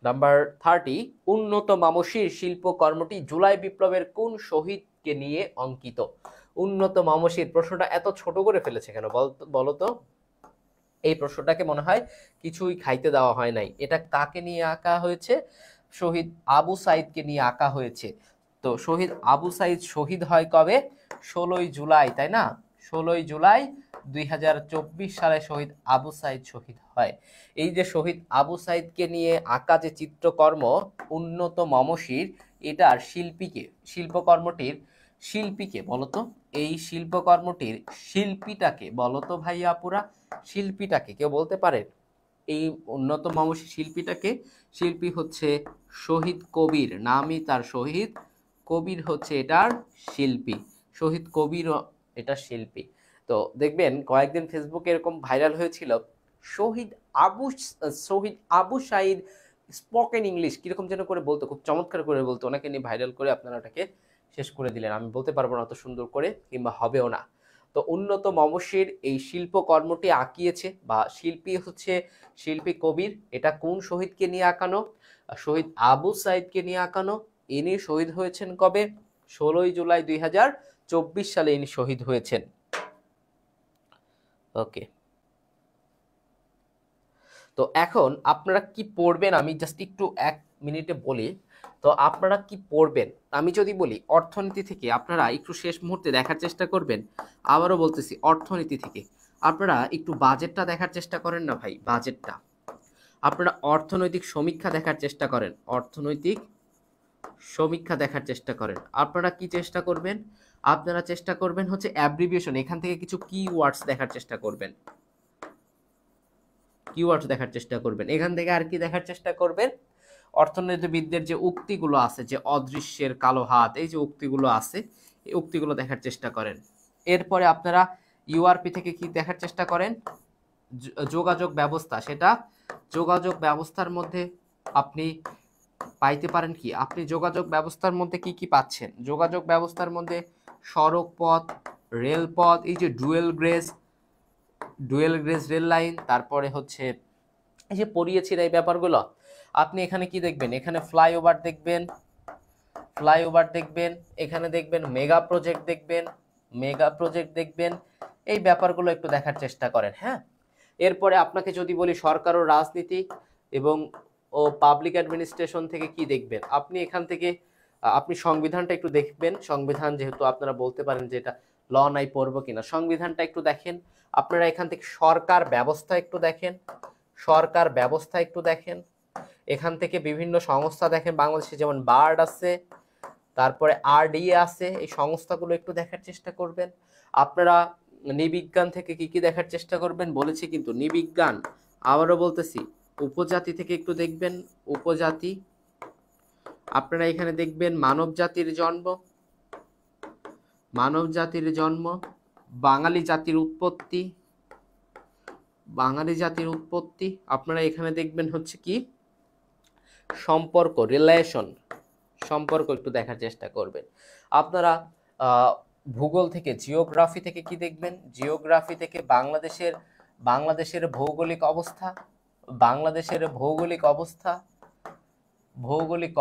A: নাম্বার 30। উন্নত মামসির শিল্পকর্মটি জুলাই বিপ্লবের কোন শহীদকে নিয়ে অঙ্কিত? উন্নত মামসির, প্রশ্নটা এত ছোট করে ফেলেছে কেন বলো তো? এই প্রশ্নটাকে মনে হয় কিছুই খাইতে দেওয়া হয় নাই। এটা কাকে নিয়ে আঁকা হয়েছে? শহীদ আবু সাইদকে নিয়ে আঁকা হয়েছে। তো শহীদ আবু সাইদ শহীদ হয় কবে? 16ই জুলাই, তাই না? 16ই জুলাই 2024 সালে শহীদ আবু সাইদ শহীদ হয়। এই যে শহীদ আবু সাইদকে নিয়ে আঁকা যে চিত্রকর্ম উন্নত মমশির, এটার শিল্পকর্মটির শিল্পীকে বলতো, এই শিল্পকর্মটির শিল্পীটাকে বলতো ভাইয়া আপুরা, শিল্পীটাকে কেউ বলতে পারেন? এই উন্নত মামসী শিল্পীটাকে? শিল্পী হচ্ছে শহীদ কবির, নামই তার শহীদ কবির হচ্ছে এটার শিল্পী। শহীদ কবির এটা শিল্পী। তো দেখবেন কয়েকদিন ফেসবুকে এরকম ভাইরাল হয়েছিল, শহীদ আবু সাইদ স্পোকেন ইংলিশ কিরকম যেন করে বলতো, খুব চমৎকার করে বলতো, ওনাকে নিয়ে ভাইরাল করে আপনারা ওটাকে শেষ করে দিলেন। আমি বলতে পারবো না অত সুন্দর করে, কিংবা হবেও না। তো উন্নত মমসির এই শিল্পকর্মটি আঁকিয়েছে বা শিল্পী হচ্ছে শিল্পী কবির। এটা কোন শহীদকে নিয়ে আঁকানো? শহীদ আবু সাইদকে নিয়ে আঁকানো। ইনি শহীদ হয়েছেন কবে? 16ই জুলাই 2024 1924 সালে ইনি শহীদ হয়েছেন। ওকে, তো এখন আপনারা কি পড়বেন আমি জাস্ট একটু 1 মিনিটে বলি। তো আপনারা কি পড়বেন আমি যদি বলি অর্থনীতি থেকে, আপনারা একটু শেষ মুহূর্তে দেখার চেষ্টা করবেন। আবারও বলতেছি অর্থনীতি থেকে আপনারা একটু বাজেটটা দেখার চেষ্টা করেন না ভাই, বাজেটটা আপনারা অর্থনৈতিক সমীক্ষা দেখার চেষ্টা করেন, অর্থনৈতিক সমীক্ষা দেখার চেষ্টা করেন। আপনারা কি চেষ্টা করবেন, আপনারা চেষ্টা করবেন হচ্ছে অ্যাব্রিভিয়েশন, এখান থেকে কিছু কিওয়ার্ডস দেখার চেষ্টা করবেন, কিওয়ার্ডস দেখার চেষ্টা করবেন। এখান থেকে আর কি দেখার চেষ্টা করবেন, অর্থনীতিবিদদের যে উক্তিগুলো আছে, যে অদৃশ্যের কালো হাত, এই যে উক্তিগুলো আছে, এই উক্তিগুলো দেখার চেষ্টা করেন। এরপরে আপনারা ইউআরপি থেকে কি দেখার চেষ্টা করেন, যোগাযোগ ব্যবস্থা, সেটা যোগাযোগ ব্যবস্থার মধ্যে আপনি পাইতে পারেন কি, আপনি যোগাযোগ ব্যবস্থার মধ্যে কি কি পাচ্ছেন, যোগাযোগ ব্যবস্থার মধ্যে সড়ক পথ, রেলপথ, এই যে ডুয়েল গ্রেজ রেল লাইন, তারপরে হচ্ছে এই যে পড়িয়েছি এই ব্যাপারগুলো। আপনি এখানে কি দেখবেন, এখানে ফ্লাইওভার দেখবেন, এখানে দেখবেন মেগা প্রজেক্ট দেখবেন, এই ব্যাপারগুলো একটু দেখার চেষ্টা করেন। হ্যাঁ, এরপরে আপনাকে যদি বলি সরকার ও রাজনীতি এবং পাবলিক অ্যাডমিনিস্ট্রেশন থেকে কি দেখবেন, আপনি এখান থেকে আপনি সংবিধানটা একটু দেখবেন, সংবিধান যেহেতু আপনারা বলতে পারেন যে এটা ল নাই পড়বো কিনা, সংবিধানটা একটু দেখেন। আপনারা এখান থেকে সরকার ব্যবস্থা একটু দেখেন, এখান থেকে বিভিন্ন সংস্থা দেখেন, বাংলাদেশে যেমন বার্ড আছে, তারপরে আরডিএ আছে, এই সংস্থাগুলো একটু দেখার চেষ্টা করবেন। আপনারা নৃবিজ্ঞান থেকে কি কি দেখার চেষ্টা করবেন বলেছি কিন্তু, নৃবিজ্ঞান, আবারও বলতেছি উপজাতি থেকে একটু দেখবেন, উপজাতি। আপনারা এখানে দেখবেন মানব জাতির জন্ম, বাঙালি জাতির উৎপত্তি, আপনারা এখানে দেখবেন হচ্ছে কি সম্পর্ক, সম্পর্ক একটু দেখার চেষ্টা করবেন। আপনারা ভূগোল থেকে, জিওগ্রাফি থেকে কি দেখবেন, জিওগ্রাফি থেকে বাংলাদেশের ভৌগোলিক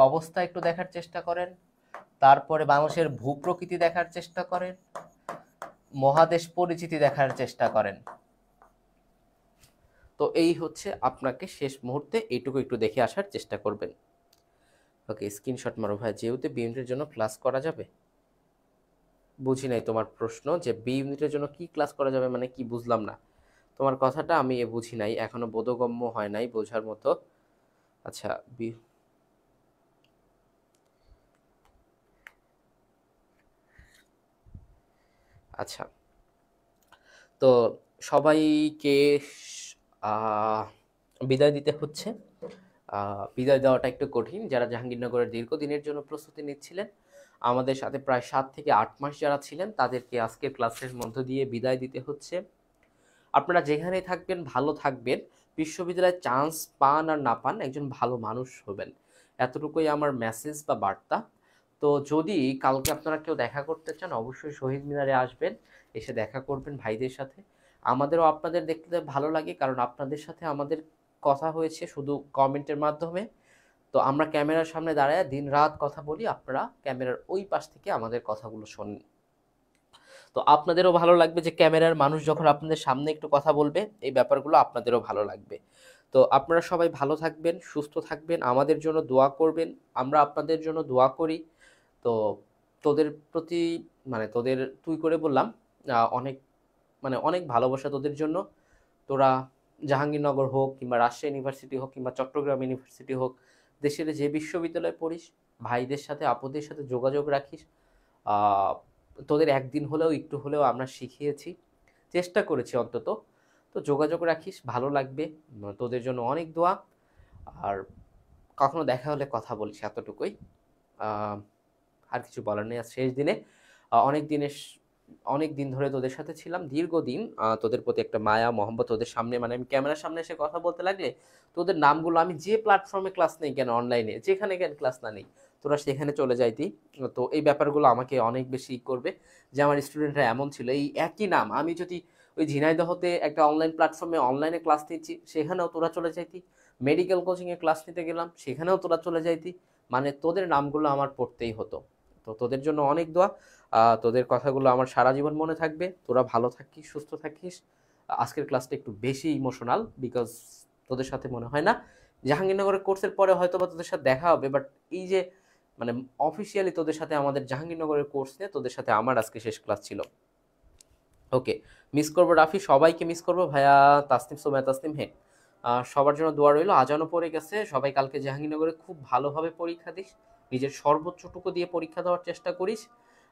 A: অবস্থা একটু দেখার চেষ্টা করেন। তারপরে বাংলাদেশের ভূপ্রকৃতি দেখার চেষ্টা করেন, মহাদেশ পরিচিতি দেখার চেষ্টা করেন। তো এই হচ্ছে, আপনাকে শেষ মুহূর্তে এইটুকু একটু দেখে আসার চেষ্টা করবেন। ওকে, স্ক্রিনশট মারো ভাই। যেহেতু বি ইউনিটের জন্য ক্লাস করা যাবে, বুঝি নাই তোমার প্রশ্ন, যে বি ইউনিটের জন্য কি ক্লাস করা যাবে মানে কি, বুঝলাম না তোমার কথাটা, আমি বুঝি নাই, এখনো বোধগম্য হয় নাই বোঝার মতো। আচ্ছা, আচ্ছা, তো সবাইকে বিদায় দিতে হচ্ছে। বিদায় দেওয়াটা একটু কঠিন, যারা জাহাঙ্গীরনগরের দীর্ঘদিনের জন্য প্রস্তুতি নিচ্ছিলেন, আমাদের সাথে প্রায় 7 থেকে 8 মাস যারা ছিলেন, তাদেরকে আজকের ক্লাসের মধ্য দিয়ে বিদায় দিতে হচ্ছে। আপনারা যেখানেই থাকবেন ভালো থাকবেন, বিশ্ববিদ্যালয়ে চান্স পান আর না পান একজন ভালো মানুষ হবেন, এতটুকুই আমার মেসেজ বা বার্তা। তো যদি কালকে আপনারা কেউ দেখা করতে চান, অবশ্যই শহীদ মিনারে আসবেন, এসে দেখা করবেন ভাইদের সাথে। আমাদেরও আপনাদের দেখতে ভালো লাগে, কারণ আপনাদের সাথে আমাদের কথা হয়েছে শুধু কমেন্টের মাধ্যমে। তো আমরা ক্যামেরার সামনে দাঁড়ায় দিন রাত কথা বলি, আপনারা ক্যামেরার ওই পাশ থেকে আমাদের কথাগুলো শোনেন। তো আপনাদেরও ভালো লাগবে যে ক্যামেরার মানুষ যখন আপনাদের সামনে একটু কথা বলবে, এই ব্যাপারগুলো আপনাদেরও ভালো লাগবে। তো আপনারা সবাই ভালো থাকবেন, সুস্থ থাকবেন, আমাদের জন্য দোয়া করবেন, আমরা আপনাদের জন্য দোয়া করি। তো তোদের প্রতি তোদের তুই করে বললাম, অনেক অনেক ভালোবাসা তোদের জন্য। তোরা জাহাঙ্গীরনগর হোক কিংবা রাজশাহী ইউনিভার্সিটি হোক কিংবা চট্টগ্রাম ইউনিভার্সিটি হোক, দেশের যে বিশ্ববিদ্যালয়ে পড়িস, ভাইদের সাথে আপুদের সাথে যোগাযোগ রাখিস। তোদের একদিন হলেও একটু হলেও আমরা শিখিয়েছি, চেষ্টা করেছি অন্তত। তো যোগাযোগ রাখিস, ভালো লাগবে। তোদের জন্য অনেক দোয়া, আর কখনো দেখা হলে কথা বলিস, এতটুকুই। আর কিছু বলার নেই। শেষ দিনে অনেক দিন ধরে তোদের সাথে ছিলাম, দীর্ঘদিন। তোদের প্রতি একটা মায়া মহব্বত, তোদের সামনে আমি ক্যামেরার সামনে এসে কথা বলতে লাগলে তোদের নামগুলো, আমি যে প্ল্যাটফর্মে ক্লাস নেই কেন, অনলাইনে যেখানে কেন ক্লাস না নেই, তোরা সেখানে চলে যাইতি। তো এই ব্যাপারগুলো আমাকে অনেক বেশি করবে, যে আমার স্টুডেন্টরা এমন ছিল, এই একই নাম আমি যদি ওই ঝিনাইদহতে একটা অনলাইন প্ল্যাটফর্মে অনলাইনে ক্লাস নিচ্ছি, সেখানেও তোরা চলে যাইতি। মেডিকেল কোচিংয়ে ক্লাস নিতে গেলাম, সেখানেও তোরা চলে যাইতি। তোদের নামগুলো আমার পড়তেই হতো। তো তোদের জন্য অনেক দোয়া। তোদের কথাগুলো আমার সারা জীবন মনে থাকবে। তোরা ভালো থাকিস, সুস্থ থাকিস। আজকের ক্লাসটা একটু বেশি ইমোশনাল, বিকজ তোদের সাথে মনে হয় না জাহাঙ্গীরনগরের কোর্সের পরে হয়তো বা তোদের সাথে দেখা হবে, বাট এই যে মানে অফিসিয়ালি তোদের সাথে আমাদের জাহাঙ্গীরনগরের কোর্স নিয়ে তোদের সাথে আমার আজকে শেষ ক্লাস ছিল। ওকে, মিস করবো রাফি, সবাইকে মিস করবো ভাইয়া। তাসনিম, সোমায়া তাসনিম, হ্যাঁ, সবার জন্য দোয়া রইলো। আজানও পড়ে গেছে, সবাই কালকে জাহাঙ্গীরনগরে খুব ভালোভাবে পরীক্ষা দিস, নিজের সর্বোচ্চটুকু দিয়ে পরীক্ষা দেওয়ার চেষ্টা করিস,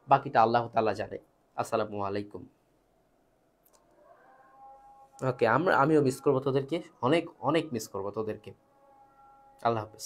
A: বাকিটা আল্লাহ তাআলা জানে। আসসালামু আলাইকুম। ওকে, আমিও মিস করবো তোদেরকে, অনেক অনেক মিস করবো তোদেরকে। আল্লাহ হাফেজ।